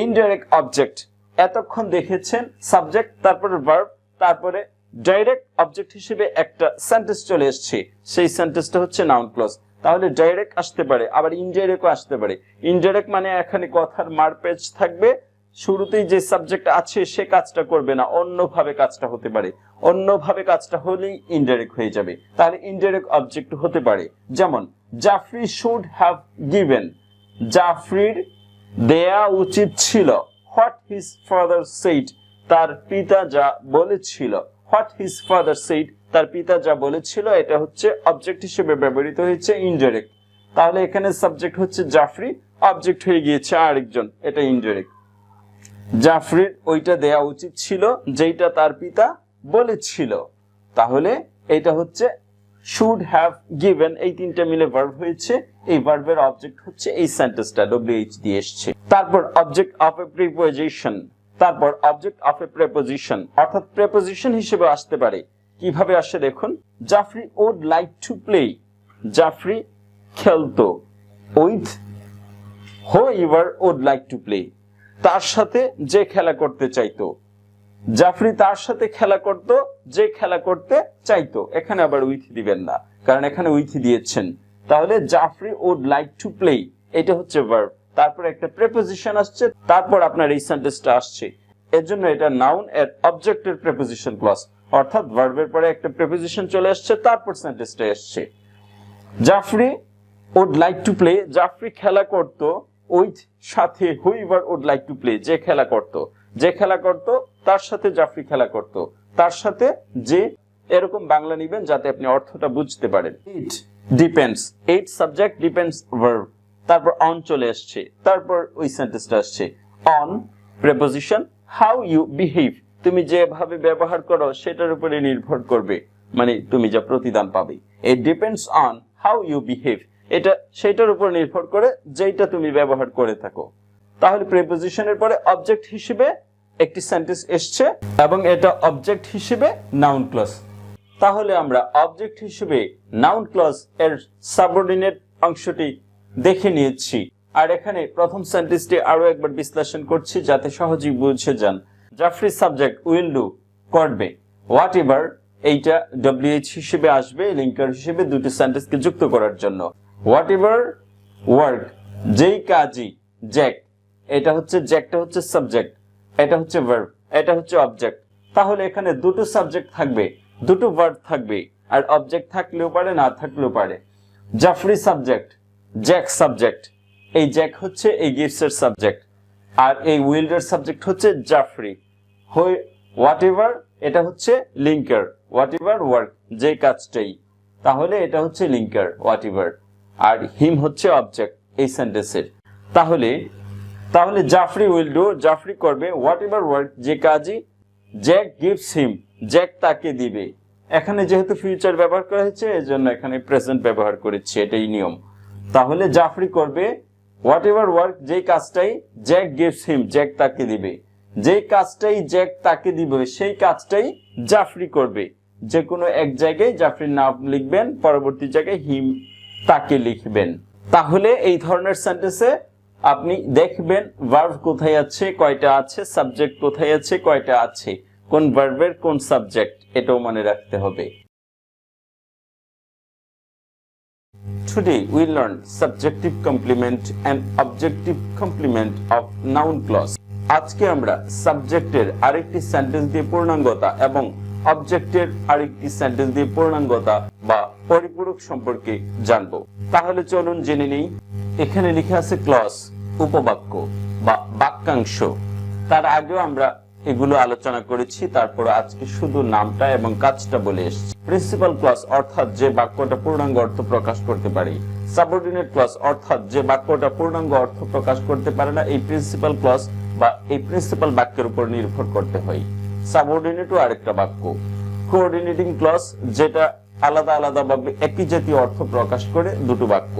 Speaker 1: ইনডাইরেক্ট অবজেক্ট, এতক্ষণ দেখেছেন সাবজেক্ট তারপরে ভার্ব তারপরে ডাইরেক্ট অবজেক্ট হিসেবে একটা সেন্টেন্স চলে এসেছে, সেই সেন্টেন্সটা হচ্ছে নাউন ক্লজ। তাহলে ডাইরেক্ট আসতে পারে, আবার ইনডাইরেক্টও আসতে পারে। ইনডাইরেক্ট মানে এখানে কথার মারপ্যাচ থাকবে, শুরুতেই যে সাবজেক্ট আছে সে কাজটা করবে না, অন্যভাবে কাজটা হতে পারে, অন্যভাবে কাজটা হলেই ইনডাইরেক্ট হয়ে যাবে। তাহলে ইনডাইরেক্ট অবজেক্ট হতে পারে, যেমন জাফরি শুড হ্যাভ গিভেন, জাফরির দেয়া উচিত ছিল। হোয়াট হিজ ফাদার সেইড, তার পিতা যা বলেছিল। হোয়াট হিজ ফাদার সেইড, তার পিতা যা বলেছিল, এটা হচ্ছে অবজেক্ট হিসেবে ব্যবহৃত হয়েছে ইনডাইরেক্ট। তাহলে এখানে সাবজেক্ট হচ্ছে জাফরি, অবজেক্ট হয়ে গিয়েছে আরেকজন, এটা ইনডাইরেক্ট। জাফরির ওইটা দেয়া উচিত ছিল যেটা তার পিতা বলেছিল, তাহলে এটা হচ্ছে শুড হ্যাভ গিভেন, এই তিনটা মিলে ভার্ব হয়েছে। এই ভার্বের অবজেক্ট হচ্ছে এই সেন্টেন্সটা ডব্লিউএইচ দিয়ে এসেছে। তারপর অবজেক্ট অফ এ প্রিপোজিশন, তারপর অবজেক্ট অফ এ প্রিপোজিশন অর্থাৎ প্রিপোজিশন হিসেবে আসতে পারে। কিভাবে আসে দেখুন, Jafri would like to play, Jafri খেলতো। With whoever would like to play, তার সাথে যে খেলা করতে চাইতো। জাফরি তার সাথে খেলা করত যে খেলা করতে চাইতো, এখানে আবার উইথ দিবেন না কারণ এখানে উইথ দিয়েছেন। তাহলে Jafri would like to play এটা হচ্ছে ভার্ব, তারপর একটা প্রিপোজিশন আসছে, তারপর আপনার এই সেন্টেন্সটা আসছে। এর জন্য এটা নাউন এর অবজেক্টের প্রিপোজিশন ক্লজ, অর্থাৎ ভার্বের পরে একটা প্রিপোজিশন চলে আসছে, তারপর সেন্টেন্সটা আসছে। Jafri would like to play, Jafri খেলা করত, উইথ সাথে whoever would like to play, যে খেলা করত, যে খেলা করত তার সাথে জাফরি খেলা করত, তার সাথে যে, এরকম বাংলা নিবেন যাতে আপনি অর্থটা বুঝতে পারেন। It depends, it subject depends verb, তারপর অন চলে আসছে, তারপর ওই সেন্টেন্সটা আসছে। On preposition, how you behave, তুমি যেভাবে ব্যবহার করো সেটার উপরে নির্ভর করবে, মানে তুমি যা প্রতিদান পাবে। It depends on how you behave, এটা সেটার উপর নির্ভর করে যেটা তুমি ব্যবহার করে থাকো। তাহলে প্রিপোজিশনের পরে অবজেক্ট হিসেবে একটি সেন্টেন্স এসছে এবং এটা অবজেক্ট হিসেবে নাউন ক্লজ। তাহলে আমরা অবজেক্ট হিসেবে নাউন ক্লজ এর সাবঅর্ডিনেট অংশটি দেখে নিয়েছি, আর এখানে প্রথম সেন্টেন্সটি আরো একবার বিশ্লেষণ করছি যাতে সহজেই বুঝে যান। জাফরি সাবজেক্ট উইল ডু, করবে। হোয়াট এভার এইটা ডব্লিউএইচ হিসেবে আসবে লিঙ্কার হিসেবে দুটি সেন্টেন্সকে যুক্ত করার জন্য। হোয়াট এভার ওয়ার্ক, যেই কাজই, জ্যাক, এটা হচ্ছে জ্যাকটা হচ্ছে সাবজেক্ট, এটা হচ্ছে ভার্ব, এটা হচ্ছে অবজেক্ট। তাহলে এখানে দুটো সাবজেক্ট থাকবে, দুটো ভার্ব থাকবে, আর অবজেক্ট থাকলেও পারে না থাকলেও পারে। জাফরি সাবজেক্ট, জ্যাক সাবজেক্ট, এই জ্যাক হচ্ছে এই গিফটস এর সাবজেক্ট, আর এই উইল এর সাবজেক্ট হচ্ছে জাফরি। হোয়াট এভার এটা হচ্ছে লিঙ্কার, হোয়াট এভার ওয়ার্ক, যে কাজটাই, তাহলে এটা হচ্ছে লিঙ্কার হোয়াট এভার, আর হিম হচ্ছে অবজেক্ট এই সেন্টেন্সের। তাহলে জাফরি উইল ডু, জাফরি করবে। হোয়াট এভার ওয়ার্ক, যে কাজই, জ্যাক গিভস হিম, জ্যাক তাকে দিবে। এখানে যেহেতু ফিউচার ব্যবহার করা হয়েছে এজন্য এখানে প্রেজেন্ট ব্যবহার করেছি, এটাই নিয়ম। তাহলে জাফরি করবে হোয়াট এভার ওয়ার্ক, যে কাজটাই, জ্যাক গিভস হিম, জ্যাক তাকে দিবে। যে কাজটাই জ্যাক তাকে দিবে সেই কাজটাই জাফরি করবে। যে কোনো এক জায়গায় জাফরির নাম লিখবেন, পরবর্তী জায়গায় হিম তাকে লিখবেন। তাহলে এই ধরনের সেন্টেন্সে আপনি দেখবেন ভার্ব কোথায় আছে, কয়টা আছে, সাবজেক্ট কোথায় আছে, কয়টা আছে, কোন ভার্বের কোন সাবজেক্ট, এটাও মনে রাখতে হবে। Today we learned subjective complement and objective complement of noun clause. আজকে আমরা সাবজেক্টের আরেকটি সেন্টেন্স দিয়ে পূর্ণাঙ্গতা এবং অবজেক্টের আরেকটি সেন্টেন্স দিয়ে পূর্ণাঙ্গতা বা পরিপূরক সম্পর্কে জানবো। তাহলে চলুন জেনে নিই। এখানে লিখে আছে ক্লজ, উপবাক্য বা বাক্যাংশ। তার আগেও আমরা এগুলো আলোচনা করেছি, তারপর আজকে শুধু নামটা এবং কাজটা বলে এসেছি। প্রিন্সিপাল ক্লজ অর্থাৎ যে বাক্যটা পূর্ণাঙ্গ অর্থ প্রকাশ করতে পারে। সাবঅর্ডিনেট ক্লজ অর্থাৎ যে বাক্যটা পূর্ণাঙ্গ অর্থ প্রকাশ করতে পারে না, এই প্রিন্সিপাল ক্লজ বা এই প্রিন্সিপাল বাক্যের উপর নির্ভর করতে হয়। সাবঅর্ডিনেটও আরেকটা বাক্য। কোঅর্ডিনেটিং ক্লজ যেটা আলাদা আলাদা ভাবে একই জাতীয় অর্থ প্রকাশ করে, দুটো বাক্য।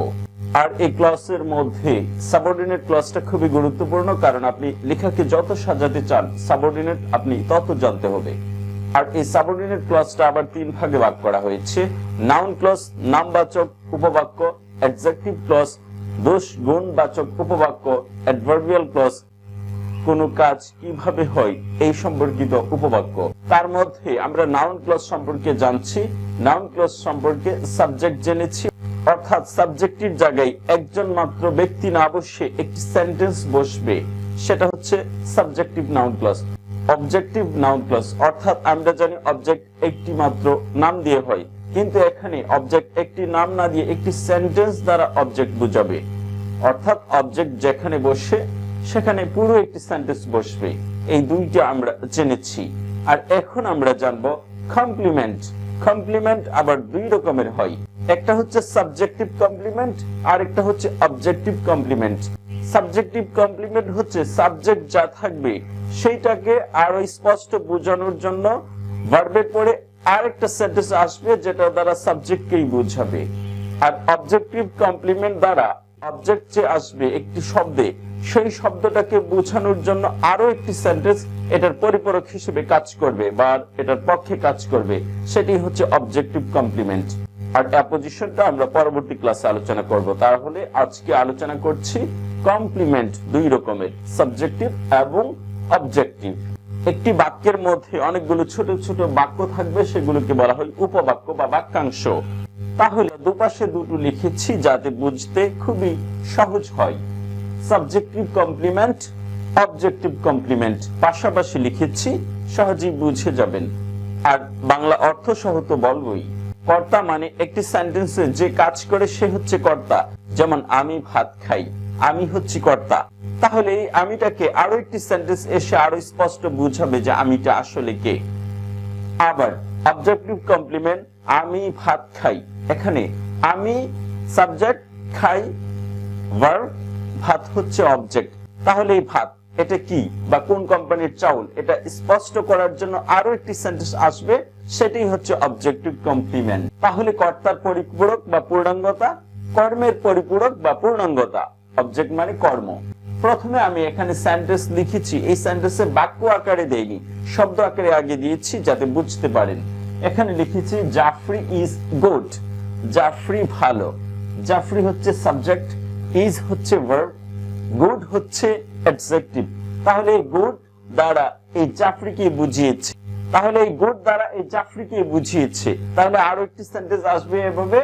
Speaker 1: আর এই ক্লজের মধ্যে সাবঅর্ডিনেট ক্লজটা খুবই গুরুত্বপূর্ণ, কারণ আপনি লেখাকে যত সাজাতে চান সাবঅর্ডিনেট আপনি তত জানতে হবে। আর এই সাবঅর্ডিনেট ক্লজটা আবার তিন ভাগে ভাগ করা হয়েছে। নাউন ক্লজ, নামবাচক উপবাক্য। অ্যাডজেক্টিভ ক্লজ, দোষ গুণবাচক উপবাক্য। অ্যাডভার্বিয়াল ক্লজ, কোনো কাজ কিভাবে হয় এই সম্পর্কিত উপবাক্য। তার মধ্যে আমরা নাউন ক্লজ সম্পর্কে জানছি। নাউন ক্লজ সম্পর্কে সাবজেক্ট জেনেছি, অর্থাৎ সাবজেক্টের জায়গায় একজন মাত্র ব্যক্তি না বসে একটি সেন্টেন্স বসবে, সেটা হচ্ছে subjective noun clause. Objective noun clause অর্থাৎ আমরা জানি অবজেক্ট একটি মাত্র নাম দিয়ে হয়, কিন্তু এখানে অবজেক্ট একটি নাম না দিয়ে একটি সেন্টেন্স দ্বারা অবজেক্ট বোঝাবে, অর্থাৎ অবজেক্ট যেখানে বসে সেখানে পুরো একটি সেন্টেন্স বসবে। এই দুইটা আমরা জেনেছি। আর এখন আমরা জানবো কমপ্লিমেন্ট। কমপ্লিমেন্ট আবার দুই রকমের হয়, একটা হচ্ছে সাবজেক্টিভ কমপ্লিমেন্ট আর একটা হচ্ছে অবজেক্টিভ কমপ্লিমেন্ট। সাবজেক্টিভ কমপ্লিমেন্ট হচ্ছে সাবজেক্ট যা থাকবে সেইটাকে আরো স্পষ্ট বোঝানোর জন্য ভার্বের পরে আরেকটা সেন্টেন্স আসবে যেটা দ্বারা সাবজেক্টকেই বোঝাবে। আর অবজেক্টিভ কমপ্লিমেন্ট দ্বারা অবজেক্ট যে আসবে একটি শব্দে, সেই শব্দটাকে বোঝানোর জন্য আরো একটি সেন্টেন্স এটার পরিপূরক হিসেবে কাজ করবে বা এটার পক্ষে কাজ করবে, সেটি হচ্ছে অবজেক্টিভ কমপ্লিমেন্ট। আর অ্যাপোজিশনটা আমরা পরবর্তী ক্লাসে আলোচনা করব। তাহলে আজকে আলোচনা করছি কমপ্লিমেন্ট দুই রকমের, সাবজেক্টিভ এবং অবজেক্টিভ। একটি বাক্যের মধ্যে অনেকগুলো ছোট ছোট বাক্য থাকবে, সেগুলোকে বলা হয় উপবাক্য বা বাক্যাংশ। তাহলে দুপাশে দুটো লিখেছি যাতে বুঝতে খুবই সহজ হয়। সাবজেক্টিভ কমপ্লিমেন্ট, অবজেক্টিভ কমপ্লিমেন্ট পাশাপাশি লিখেছি, সহজেই বুঝে যাবেন। আর বাংলা অর্থ সহ তো বলবই। কর্তা মানে একটি সেন্টেন্সে যে কাজ করে সে হচ্ছে কর্তা। যেমন আমি ভাত খাই, আমি হচ্ছি কর্তা। তাহলে এই আমিটাকে আরো একটি সেন্টেন্স এসে আরো স্পষ্ট বুঝাবে যে আমিটা আসলে কে। আবার অবজেক্টিভ কমপ্লিমেন্ট, আমি ভাত খাই, এখানে আমি সাবজেক্ট, খাই ভার্ব, ভাত হচ্ছে অবজেক্ট। তাহলে এই ভাত এটা কি বা কোন কোম্পানির চাউল, এটা স্পষ্ট করার জন্য আরো একটি সেন্টেন্স আসবে, সেটাই হচ্ছে অবজেক্টিভ কমপ্লিমেন্ট। তাহলে কর্তার পরিপূরক বা পূর্ণাঙ্গতা, কর্মের পরিপূরক বা পূর্ণাঙ্গতা। অবজেক্ট মানে কর্ম। প্রথমে আমি এখানে সেন্টেন্স লিখেছি, এই সেন্টেন্সে বাক্য আকারে দেইনি, শব্দ আকারে আগে দিয়েছি যাতে বুঝতে পারেন। এখানে লিখেছি জাফরি ইজ গুড, জাফরি ভালো। জাফরি হচ্ছে সাবজেক্ট, ইজ হচ্ছে ভার্ব, গুড হচ্ছে অ্যাডজেক্টিভ। তাহলে এই গুড দ্বারা এই জাফরিকে বুঝিয়েছে, তাহলে এই গুড দ্বারা এই জাফরিকে বুঝিয়েছে। তাহলে আরো একটি সেন্টেন্স আসবে এভাবে,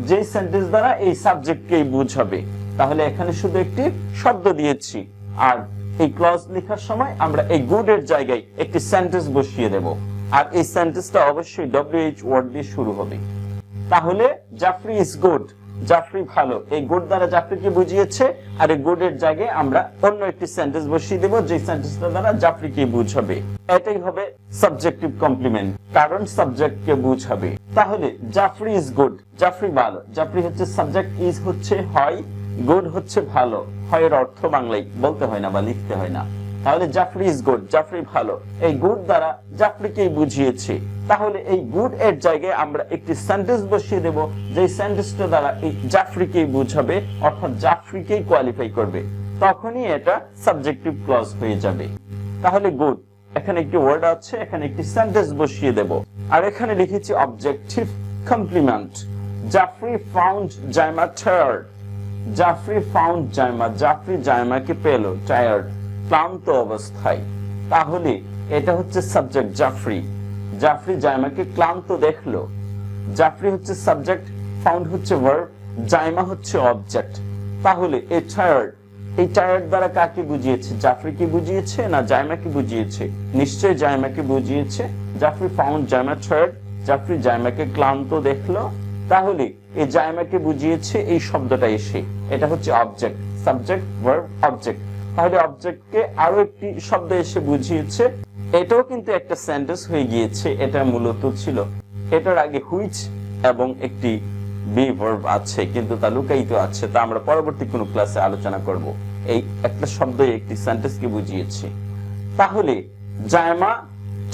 Speaker 1: যে সেন্টেন্স দ্বারা এই সাবজেক্টকেই বুঝাবে। তাহলে এখানে শুধু একটি শব্দ দিয়েছি, আর এই ক্লজ লেখার সময় আমরা এই গুড এর জায়গায় একটি সেন্টেন্স বসিয়ে দেব। আর এই সেন্টেন্সটা অবশ্যই WH ওয়ার্ড দিয়ে শুরু হবে। তাহলে জাফরি ইজ গুড, জাফরি ভালো, এই গুড দ্বারা জাফরিকে বুঝিয়েছে, আর এই গুড এর জায়গায় আমরা অন্য একটি সেন্টেন্স বসিয়ে দেব যে সেন্টেন্সটা দ্বারা জাফরিকে বুঝাবে। এটাই হবে সাবজেক্টিভ কমপ্লিমেন্ট, কারণ সাবজেক্টকে বুঝাবে। তাহলে জাফরি ইজ গুড, জাফরি ভালো। জাফরি হচ্ছে সাবজেক্ট, ইজ হচ্ছে হয়, গুড হচ্ছে ভালো। হয়ের অর্থ বাংলায় বলতে হয় না বা লিখতে হয় না। তাহলে জাফরি ইজ গুড, জাফরি ভালো, এই গুড দ্বারা জাফরিকেই বুঝিয়েছে। তাহলে এই গুড এর জায়গায় আমরা একটি সেন্টেন্স বসিয়ে দেব যে সেন্টেন্সটা দ্বারা এই জাফরিকেই বুঝাবে, অর্থাৎ জাফরিকেই কোয়ালিফাই করবে। তখনই এটা সাবজেক্টিভ ক্লজ হয়ে যাবে। তাহলে গুড, এখানে একটি ওয়ার্ড আছে, এখানে একটি সেন্টেন্স বসিয়ে দেব। আর এখানে লিখেছি objective complement. Jafri found Zaima tired, Jafri found Zaima, Jafri জাইমাকে পেল টায়ার্ড, ক্লান্ত অবস্থায়। তাহলে এটা হচ্ছে সাবজেক্ট জাফরি, জাফরি জাইমাকে ক্লান্ত দেখলো। জাফরি হচ্ছে সাবজেক্ট, ফাউন্ড হচ্ছে ভার্ব, জাইমা হচ্ছে অবজেক্ট। তাহলে এই টায়ার্ড, এই টায়ার্ড দ্বারা কাকে বুঝিয়েছে? জাফরিকে বুঝিয়েছে না জাইমাকে বুঝিয়েছে? নিশ্চয়ই জাইমাকে বুঝিয়েছে। জাফরি ফাউন্ড জাইমা টায়ার্ড, জাফরি জাইমাকে ক্লান্ত দেখলো। তাহলে এই জায়মাকে বুঝিয়েছে এই শব্দটা এসে, এটা হচ্ছে অবজেক্ট, সাবজেক্ট ভার্ব অবজেক্ট। তাহলে অবজেক্টকে আরো একটি শব্দ এসে বুঝিয়েছে, এটাও কিন্তু একটা সেন্টেন্স হয়ে গিয়েছে। এটা মূলত ছিল, এটার আগে হুইচ এবং একটি বি ভার্ব আছে, কিন্তু তা লুকায়িত আছে, তা আমরা পরবর্তী কোনো ক্লাসে আলোচনা করব। এই একটা শব্দ একটি সেন্টেন্সকে বুঝিয়েছে। তাহলে জায়মা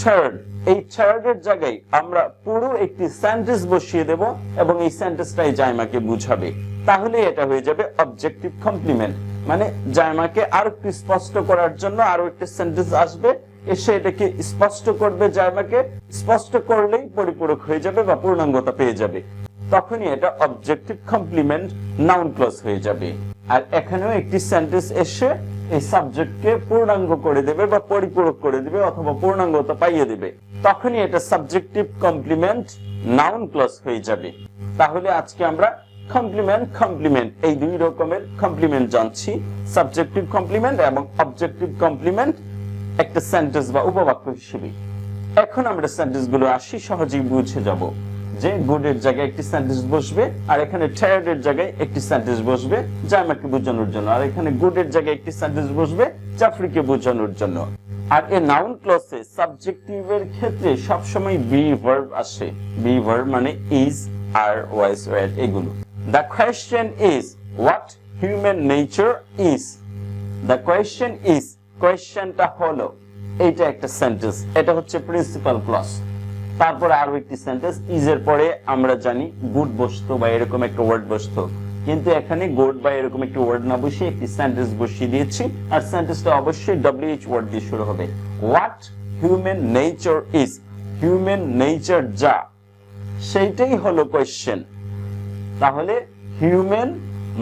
Speaker 1: থার্ড, এই থার্ড এর জায়গায় আমরা পুরো একটি সেন্টেন্স বসিয়ে দেব এবং এই সেন্টেন্সটাই জায়মাকে বুঝাবে। তাহলে এটা হয়ে যাবে অবজেক্টিভ কমপ্লিমেন্ট, মানে জায়মাকে আরো একটু স্পষ্ট করার জন্য আরো একটা সেন্টেন্স আসবে, এসে এটাকে স্পষ্ট করবে। জায়মাকে স্পষ্ট করলেই পরিপূরক হয়ে যাবে বা পূর্ণাঙ্গতা পেয়ে যাবে, তখনই এটা অবজেক্টিভ কমপ্লিমেন্ট নাউন ক্লজ হয়ে যাবে। আর এখানেও একটি সেন্টেন্স এসে এই সাবজেক্টকে পূর্ণাঙ্গ করে দেবে বা পরিপূরক করে দেবে অথবা পূর্ণাঙ্গতা পাইয়ে দেবে, তখনই এটা সাবজেক্টিভ কমপ্লিমেন্ট নাউন ক্লজ হয়ে যাবে। তাহলে আজকে আমরা কমপ্লিমেন্ট এই দুই রকমের কমপ্লিমেন্ট জানছি, সাবজেক্টিভ কমপ্লিমেন্ট এবং অবজেক্টিভ কমপ্লিমেন্ট একটা সেন্টেন্স বা উপবাক্য হিসেবে। এখন আমরা সেন্টেন্স গুলো আসি, সহজেই বুঝে যাব যে গুড এর জায়গায় একটি সেন্টেন্স বসবে, আর এখানে টায়ার্ড এর জায়গায় একটি সেন্টেন্স বসবে জায়মাকে বোঝানোর জন্য, আর এখানে গুড এর জায়গায় একটি সেন্টেন্স বসবে জাফরিকে বোঝানোর জন্য। আর এই নাউন ক্লজে সাবজেক্টিভ এর ক্ষেত্রে সবসময় বি ভার্ব আসে। বি ভার্ব মানে ইজ, আর, ওয়াজ, ওয়ার এগুলো। The question is what human nature is. The question is, কোয়েশ্চেনটা হলো, এইটা একটা সেন্টেন্স, এটা হচ্ছে প্রিন্সিপাল ক্লজ। তারপরে আরো একটি সেন্টেন্স, ইজ এর পরে আমরা জানি গুড বসতো বা এরকম একটা ওয়ার্ড বসতো, কিন্তু এখানে গুড বা এরকম একটা ওয়ার্ড না বসে একটি সেন্টেন্স বসিয়ে দিয়েছি, আর সেন্টেন্সটা অবশ্যই ডব্লিউএইচ ওয়ার্ড দিয়ে শুরু হবে। What human nature is, human nature যা, সেইটাই হলো কোয়েশ্চেন। তাহলে হিউম্যান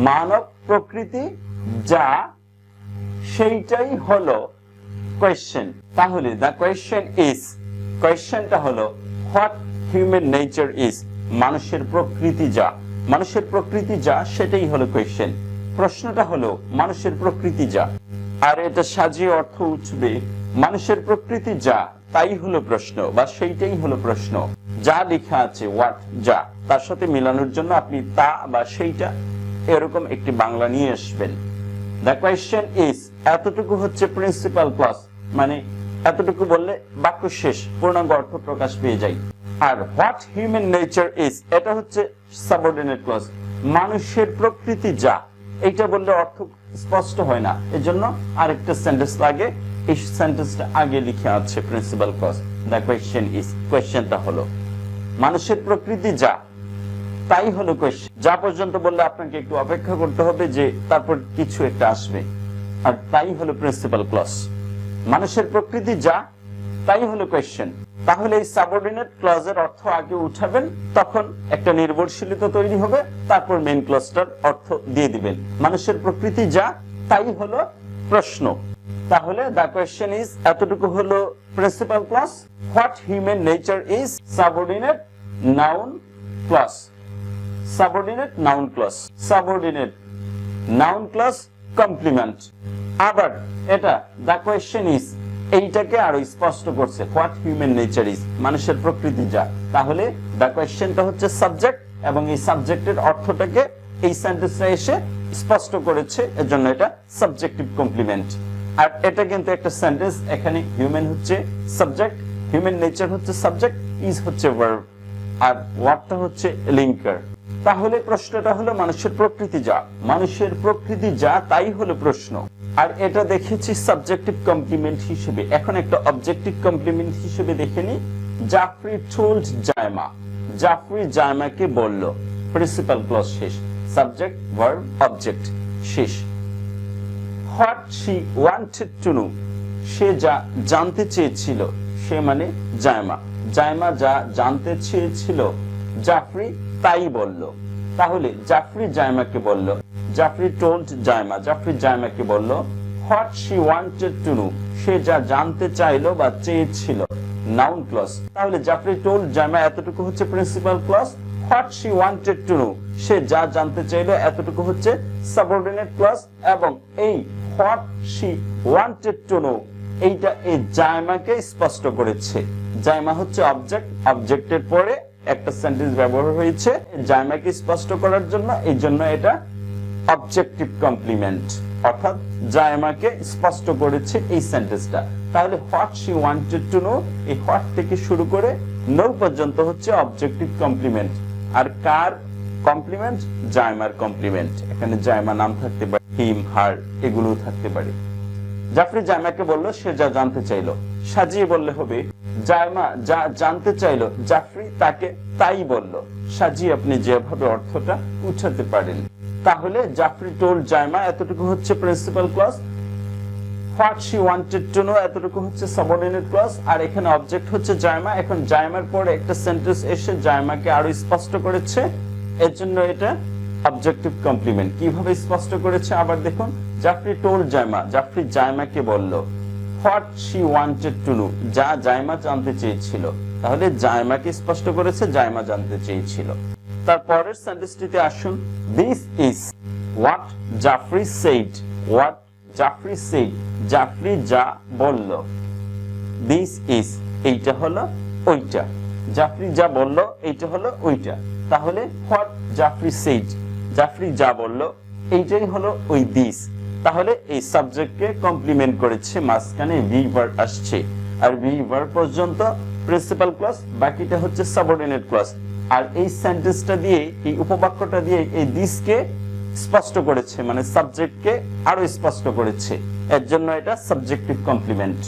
Speaker 1: মানব প্রকৃতি যা, সেইটাই হলো কোয়েশ্চেন। তাহলে দ্য কোয়েশ্চেন ইজ, কোয়েশ্চেনটা হলো হোয়াট হিউম্যান নেচার ইজ, মানুষের প্রকৃতি যা। মানুষের প্রকৃতি যা সেটাই হলো কোয়েশ্চেন। প্রশ্নটা হলো মানুষের প্রকৃতি যা, আর এটা সাজিয়ে অর্থ উঠবে মানুষের প্রকৃতি যা তাই হলো প্রশ্ন বা সেইটাই হলো প্রশ্ন। যা লেখা আছে হোয়াট যা, তার সাথে মিলানোর জন্য আপনি তা বা সেইটা এরকম একটি বাংলা নিয়ে আসবেন। দ্য কোয়েশ্চেন ইজ, এতটুকু হচ্ছে প্রিন্সিপাল ক্লজ, মানে এতটুকু বললে বাক্য শেষ, পূর্ণাঙ্গ অর্থ প্রকাশ পেয়ে যায়। আর হোয়াট হিউম্যান নেচার ইজ, এটা হচ্ছে সাবঅর্ডিনেট ক্লজ, মানুষের প্রকৃতি যা, এইটা বললে অর্থ স্পষ্ট হয় না, এজন্য আরেকটা সেন্টেন্স লাগে। এই সেন্টেন্সটা আগে লিখে আছে principal clause. The question is, কোয়েশ্চেনটা হলো মানুষের প্রকৃতি যা তাই হলো কোয়েশ্চেন। যা পর্যন্ত বললে আপনাকে একটু অপেক্ষা করতে হবে যে তারপর কিছু একটা আসবে, আর তাই হলো প্রিন্সিপাল ক্লজ। মানুষের প্রকৃতি যা তাই হলো কোয়েশ্চেন। তাহলে এই সাবঅর্ডিনেট ক্লজের অর্থ আগে উঠাবেন, তখন একটা নির্ভরশীলতা তৈরি হবে, তারপর মেইন ক্লজটার অর্থ দিয়ে দিবেন। মানুষের প্রকৃতি যা তাই হলো প্রশ্ন। তাহলে দ্য কোয়েশ্চেন ইজ, এতটুকু হলো principal clause. What human nature is subordinate noun clause, subordinate noun clause, subordinate noun clause complement. আবার এটা দ্য কোয়েশ্চেন ইজ এইটাকে আরো স্পষ্ট করছে, হোয়াট হিউম্যান নেচার ইজ, মানুষের প্রকৃতি যা। তাহলে দ্য কোয়েশ্চেনটা হচ্ছে সাবজেক্ট এবং এই সাবজেক্টের অর্থটাকে এই সেন্টেন্সে এসে স্পষ্ট করেছে, এজন্য এটা সাবজেক্টিভ কমপ্লিমেন্ট। আর এটা কিন্তু একটা সেন্টেন্স, এখানে হিউম্যান হচ্ছে সাবজেক্ট, হিউম্যান নেচার হচ্ছে সাবজেক্ট, ইজ হচ্ছে ভার্ব, আর হোয়াটটা হচ্ছে লিঙ্কার। তাহলে প্রশ্নটা হলো মানুষের প্রকৃতি যা, মানুষের প্রকৃতি যা তাই হলো প্রশ্ন। আর এটা দেখেছি সাবজেক্টিভ কমপ্লিমেন্ট হিসেবে। এখন একটা অবজেক্টিভ কমপ্লিমেন্ট হিসেবে দেখে নি। জাফরি টোল্ড জায়মা, জাফরি জায়মাকে বলল, প্রিন্সিপাল ক্লজ শেষ, সাবজেক্ট ভার্ব অবজেক্ট শেষ। What she wanted to know, সে যা জানতে চেয়েছিল, সে মানে জায়মা, জায়মা যা জানতে চেয়েছিল জাফরি তাই বলল। তাহলে জাফরি জায়মাকে বলল, জাফরি টোল্ড জায়মা, জাফরি জায়মাকে বলল what she wanted to know, সে যা জানতে চাইলো বা চেয়েছিল, নাউন ক্লজ। তাহলে জাফরি টোল্ড জায়মা এতটুকু হচ্ছে principal clause. What she wanted to know, সে যা জানতে চাইলো, এতটুকু হচ্ছে সাবঅর্ডিনেট ক্লজ। এবং এই what she wanted to know এইটা এই জায়মাকে স্পষ্ট করেছে। জায়মা হচ্ছে অবজেক্ট, অবজেক্টের পরে একটা সেন্টেন্স ব্যবহার হয়েছে জায়মাকে স্পষ্ট করার জন্য, এই জন্য এটা অবজেক্টিভ কমপ্লিমেন্ট, অর্থাৎ জায়মাকে স্পষ্ট করেছে এই সেন্টেন্সটা। তাহলে what she wanted to no, এই হোয়াট থেকে শুরু করে নো পর্যন্ত হচ্ছে অবজেক্টিভ কমপ্লিমেন্ট। আর কার কমপ্লিমেন্ট? জায়মার কমপ্লিমেন্ট। এখানে জায়মা নাম থাকতে পারে, হিম, হার এগুলো থাকতে পারে। জাফরি জায়মাকে বলল সে যা জানতে চাইলো, সাজিয়ে বললে হবে জায়মা যা জানতে চাইলো জাফরি তাকে তাই বলল। সাজিয়ে আপনি যেভাবে অর্থটা উঠাতে পারেন। তাহলে জাফরি টোল্ড জায়মা, এতটুকু হচ্ছে principal clause. What she wanted to know এতটুকু হচ্ছে সাবঅর্ডিনেট ক্লজ। আর এখানে অবজেক্ট হচ্ছে জায়মা। এখন জায়মার পরে একটা সেন্টেন্স এসে জায়মাকে আরো স্পষ্ট করেছে, এর জন্য এটা অবজেক্টিভ কমপ্লিমেন্ট। কিভাবে স্পষ্ট করেছে আবার দেখুন, জাফরি টোল্ড জায়মা, জাফরি জায়মাকে বলল। What she wanted to no, যা জায়মা জানতে চেয়েছিল। তাহলে জায়মাকে স্পষ্ট করেছে, জায়মা জানতে চেয়েছিল। তারপরের সেন্টেন্সটিতে আসুন, this is what Jafri said, what Jafri said, Jafri যা বলল। দিস ইজ এইটা হলো ওইটা, জাফরি যা বলল এইটা হলো ওইটা। তাহলে হোয়াট জাফরি সেইড, জাফরি যা বলল এইটাই হলো ওই দিস। তাহলে এই সাবজেক্টকে কমপ্লিমেন্ট করেছে, মাঝখানে ভি ভার্ব আসছে। আর ভি ভার্ব পর্যন্ত প্রিন্সিপাল ক্লজ, বাকিটা হচ্ছে সাবঅর্ডিনেট ক্লজ। আর এই সেন্টেন্সটা দিয়ে, এই উপবাক্যটা দিয়ে এই দিসকে স্পষ্ট করেছে, মানে সাবজেক্টকে আরো স্পষ্ট করেছে। এর জন্য এটা subjective complement.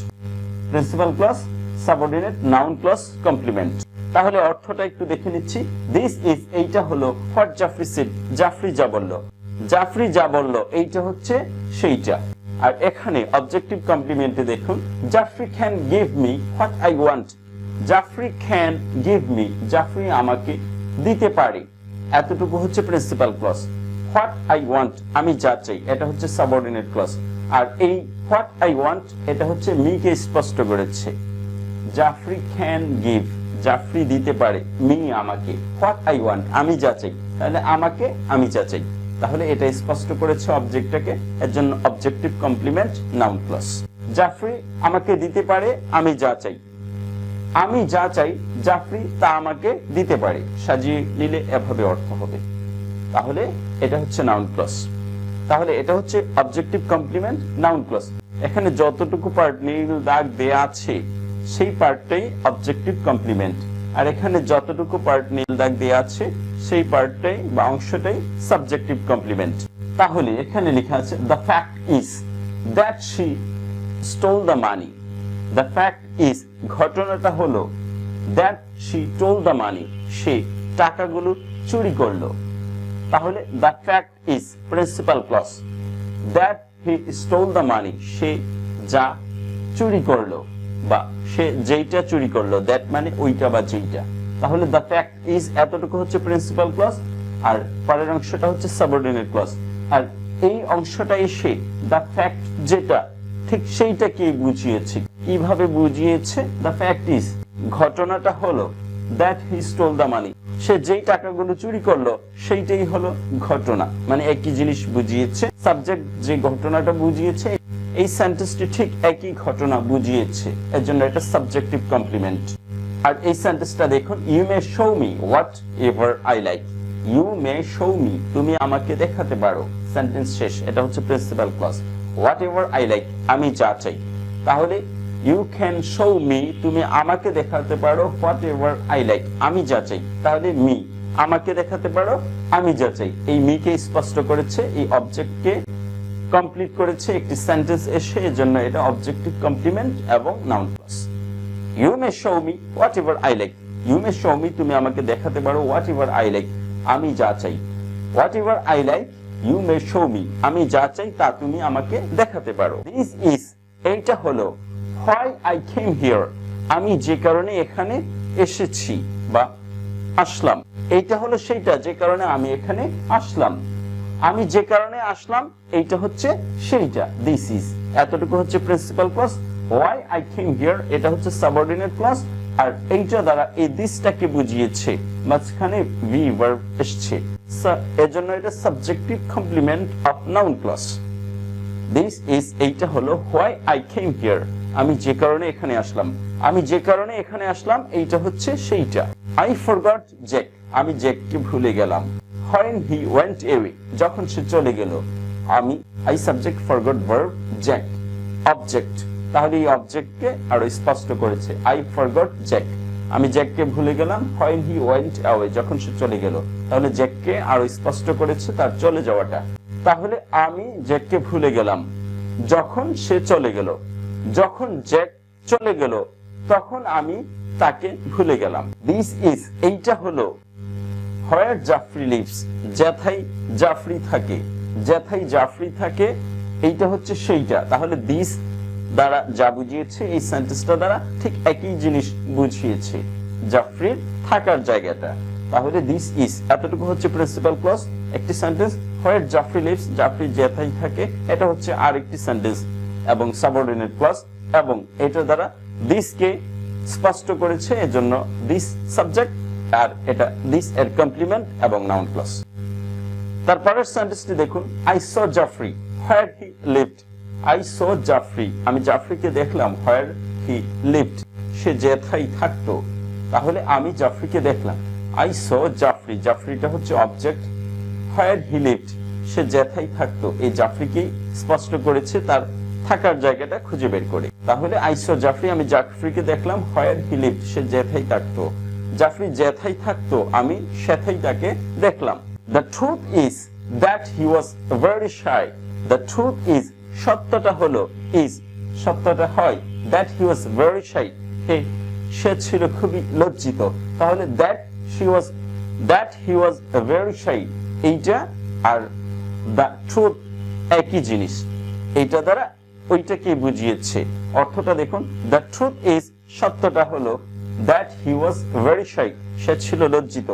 Speaker 1: Principal clause, subordinate, noun clause, complement. তাহলে অর্থটা একটু দেখে নিচ্ছি। দিস ইজ এইটা হলো হোয়াট জাফরি সেড, জাফরি যা বলল। জাফরি যা বলল এইটা হচ্ছে সেইটা। আর এখানে অবজেক্টিভ কমপ্লিমেন্টে দেখুন, Jafri can give me what I want, Jafri can give me, Jafri আমাকে দিতে পারে। এতটুকু হচ্ছে principal clause. What I want, আমি যা চাই, এটা হচ্ছে সাবঅর্ডিনেট ক্লজ। আর এই হোয়াট আই ওয়ান্ট এটা হচ্ছে মি কে স্পষ্ট করেছে। জাফরি ক্যান গিভ, জাফরি দিতে পারে, মি আমাকে, হোয়াট আই ওয়ান্ট আমি যা চাই, তাহলে আমাকে আমি যা চাই। তাহলে এটা স্পষ্ট করেছে অবজেক্টটাকে, এর জন্য objective complement, noun clause. Jafri আমাকে দিতে পারে, আমি যা চাই, আমি যা চাই জাফরি তা আমাকে দিতে পারে। সাজিয়ে নিলে এভাবে অর্থ হবে। তাহলে এটা হচ্ছে নাউন ক্লজ। তাহলে এটা হচ্ছে অবজেক্টিভ কমপ্লিমেন্ট, নাউন ক্লজ। এখানে যতটুকু পার্ট নীল দাগ দেয়া আছে সেই পার্টটাই অবজেক্টিভ কমপ্লিমেন্ট। আর এখানে যতটুকু পার্ট নীল দাগ দেয়া আছে সেই পার্টটাই বা অংশটাই সাবজেক্টিভ কমপ্লিমেন্ট। তাহলে এখানে লেখা আছে the fact is that she stole the money. The fact is ঘটনাটা হলো, that she stole the money সে টাকাগুলো চুরি করলো। তাহলে the fact is principal clause, that he stole the money সে যা চুরি করলো বা সে যেইটা চুরি করলো, দ্যাট মানে ওইটা বা যেইটা। তাহলে দ্য ফ্যাক্ট ইজ এতটুকু হচ্ছে প্রিন্সিপাল ক্লজ, আর পরের অংশটা হচ্ছে সাবঅর্ডিনেট ক্লজ। আর এই অংশটা এসে দ্য ফ্যাক্ট যেটা ঠিক সেইটাকে বুঝিয়েছে। কিভাবে বুঝিয়েছে? দ্য ফ্যাক্ট ইজ ঘটনাটা হলো, that he stole the money সে যেই টাকাগুলো চুরি করলো সেইটাই হলো ঘটনা, মানে একই জিনিস বুঝিয়েছে। সাবজেক্ট যে ঘটনাটা বুঝিয়েছে, এই সেন্টেন্সটি ঠিক একই ঘটনা বুঝিয়েছে, এর জন্য এটা সাবজেক্টিভ কমপ্লিমেন্ট। আর এই সেন্টেন্সটা দেখুন, you may show me whatever I like. You may show me তুমি আমাকে দেখাতে পারো, সেন্টেন্স শেষ। এটা হচ্ছে principal clause. Whatever I like আমি যা চাই। তাহলে ইউ ক্যান শো মি তুমি আমাকে দেখাতে পারো হোয়াট এভার আই লাইক আমি যা চাই। তাহলে মি আমাকে দেখাতে পারো আমি যা চাই, এই মি কে স্পষ্ট করেছে, এই অবজেক্টকে কমপ্লিট করেছে একটি সেন্টেন্স এসে, এর জন্য এটা অবজেক্টিভ কমপ্লিমেন্ট এবং noun clause. You may show me whatever I like, you may show me তুমি আমাকে দেখাতে পারো হোয়াট এভার আই লাইক আমি যা চাই। Whatever I like you may show me আমি যা চাই তা তুমি আমাকে দেখাতে পারো। দিস ইজ এইটা হলো, হোয়াই আই কেম হিয়ার আমি যে কারণে এখানে এসেছি বা আসলাম। এইটা হলো সেইটা যে কারণে আমি এখানে আসলাম। আমি যে কারণে আসলাম এইটা হচ্ছে সেইটা, দিস ইজ। এতটুকু হচ্ছে principal clause. Why I came here এটা হচ্ছে সাবঅর্ডিনেট ক্লজ। আর এইটা দ্বারা এই দিসটাকে বুঝিয়েছে, মাঝখানে ভি ভার্ব এসছে, এর জন্য এটা subjective complement of noun clause. This is এইটা হলো, হোয়াই আই কেম হিয়ার আমি যে কারণে এখানে আসলাম। আমি যে কারণে এখানে আসলাম এইটা হচ্ছে সেইটা। আই ফরগট জ্যাক, আমি জ্যাককে ভুলে গেলাম। when he went away, যখন সে চলে গেল। আমি I subject forgot verb Jack object, তাহলে এই অবজেক্টকে আরো স্পষ্ট করেছে। আই ফরগট জ্যাক, আমি জ্যাককে ভুলে গেলাম। when he went away, যখন সে চলে গেল, তাহলে জ্যাককে আরো স্পষ্ট করেছে তার চলে যাওয়াটা। তাহলে আমি জ্যাককে ভুলে গেলাম যখন সে চলে গেল। যখন জ্যাক চলে গেল তখন আমি তাকে ভুলে গেলাম। দিস ইজ, এইটা হলো where জাফরি লিভস, যেথায় জাফরি থাকে। যেথায় জাফরি থাকে এইটা হচ্ছে সেইটা। তাহলে দিস দ্বারা যা বুঝিয়েছে এই সেন্টেন্সটা দ্বারা ঠিক একই জিনিস বুঝিয়েছে, জাফরির থাকার জায়গাটা। তাহলে দিস ইজ এতটুকু হচ্ছে প্রিন্সিপাল ক্লজ, একটি sentence. where Jafri lives, Jafri যেথায় থাকে, এটা হচ্ছে আরেকটি সেন্টেন্স এবং সাবঅর্ডিনেট ক্লজ, এবং এটা দ্বারা দিস কে স্পষ্ট করেছে, এজন্য দিস সাবজেক্ট, আর এটা দিস এর কমপ্লিমেন্ট এবং নাউন ক্লজ। তারপরের সেন্টেন্সটি দেখুন, I saw Jafri where he lived, I saw Jafri, আমি জাফরিকে দেখলাম। where he lived, সে যেথায় থাকতো। তাহলে আমি জাফরিকে দেখলাম। আই স জাফরি, জাফরিটা হচ্ছে অবজেক্ট। where he lived, সে যেথায় থাকতো, এই জাফরিকেই স্পষ্ট করেছে তার থাকার জায়গাটা খুঁজে বের করে। তাহলে আই স জাফরি, আমি জাফরিকে দেখলাম। where he lived, সে যেথায় থাকতো। জাফরি যেথায় থাকতো, আমি সেথায় তাকে দেখলাম। The truth is that he was very shy. The truth is, সত্যটা হলো, is সত্যটা হয়, that he was very shy, সে ছিল খুবই লজ্জিত। তাহলে that he was very shy, এইটা আর the truth একই জিনিস, এইটা দ্বারা ওইটাকে বুঝিয়েছে। অর্থটা দেখুন, the truth is, সত্যটা হলো, that he was very shy, সে ছিল লজ্জিত।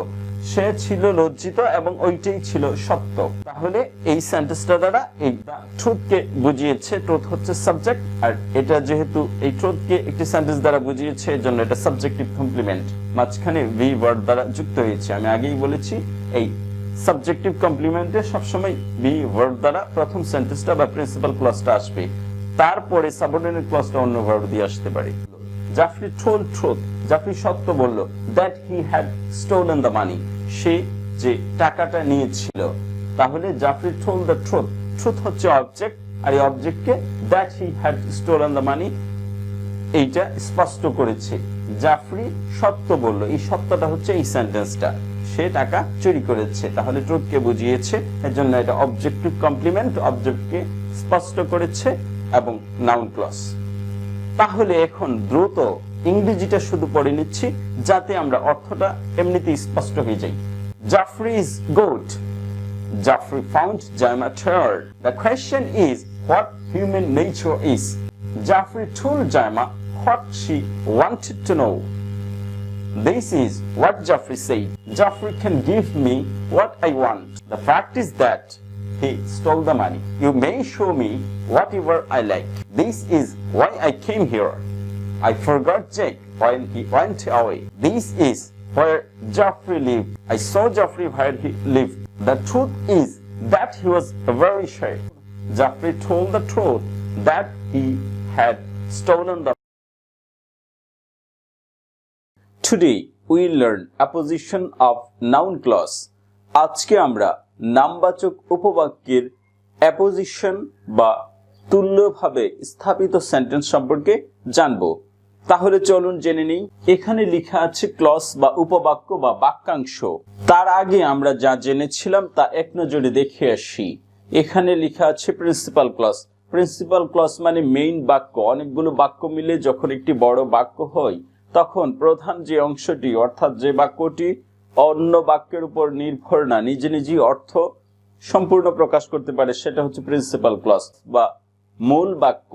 Speaker 1: সে ছিল লজ্জিত এবং ওইটাই ছিল সত্য। তাহলে এই সেন্টেন্সটা দ্বারা এই ট্রুথকে বুঝিয়েছে। ট্রুথ হচ্ছে সাবজেক্ট, আর এটা যেহেতু এই ট্রুথকে একটি সেন্টেন্স দ্বারা বুঝিয়েছে, এর জন্য এটা সাবজেক্টিভ কমপ্লিমেন্ট, মাঝখানে ভি ওয়ার্ড দ্বারা যুক্ত হয়েছে। আমি আগেই বলেছি এই সাবজেক্টিভ কমপ্লিমেন্টে সবসময় ভি ওয়ার্ড দ্বারা প্রথম সেন্টেন্সটা বা প্রিন্সিপাল ক্লজটা আসবে, তারপরে সাবঅর্ডিনেট ক্লজটা অন্য ভার্ব দিয়ে আসতে পারে। জাফরি told truth, জাফরি সত্য বলল। that he had stolen the money, সে যে টাকাটা নিয়েছিল। তাহলে Jafri told the truth, truth হচ্ছে অবজেক্ট, আর এই অবজেক্টকে that he had stolen the money এইটা স্পষ্ট করেছে। জাফরি সত্য বলল, এই সত্যটা হচ্ছে এই সেন্টেন্সটা, সে টাকা চুরি করেছে। তাহলে ট্রুথকে বুঝিয়েছে, এর জন্য এটা অবজেক্টিভ কমপ্লিমেন্ট, অবজেক্টকে স্পষ্ট করেছে এবং নাউন ক্লজ। তাহলে এখন দ্রুত ইংরেজিটা শুধু পড়ে নিচ্ছি যাতে আমরা অর্থটা এমনিতেই স্পষ্ট হয়ে যায়। Jafri is good. Jaffrey found Jemma tired. The question is what human nature is. Jaffrey told Jemma what she wanted to know. This is what Jaffrey said. Jaffrey can give me what I want. The fact is that he stole the money. You may show me whatever I like. This is why I came here. I forgot Jake when he went away. This is where Jaffrey lived. I saw Jaffrey where he lived. The truth is that he was very shy. Jaffrey told the truth that he had stolen the money. Today we learn apposition of noun clause. আজকে আমরা নামবাচক উপবাক্যের অ্যাপোজিশন বা তুল্যভাবে স্থাপিত সেন্টেন্স সম্পর্কে জানব। তাহলে চলুন জেনে নিই। এখানে লেখা আছে ক্লজ বা উপবাক্য বা বাক্যাংশ। তার আগে আমরা যা জেনেছিলাম তা এক নজরে দেখে আসি। এখানে লেখা আছে প্রিন্সিপাল ক্লজ। প্রিন্সিপাল ক্লজ মানে মেইন বাক্য। অনেকগুলো বাক্য মিলে যখন একটি বড় বাক্য হয় তখন প্রধান যে অংশটি অর্থাৎ যে বাক্যটি অন্য বাক্যের উপর নির্ভর না, নিজে নিজেই অর্থ সম্পূর্ণ প্রকাশ করতে পারে, সেটা হচ্ছে প্রিন্সিপাল ক্লজ বা মূল বাক্য।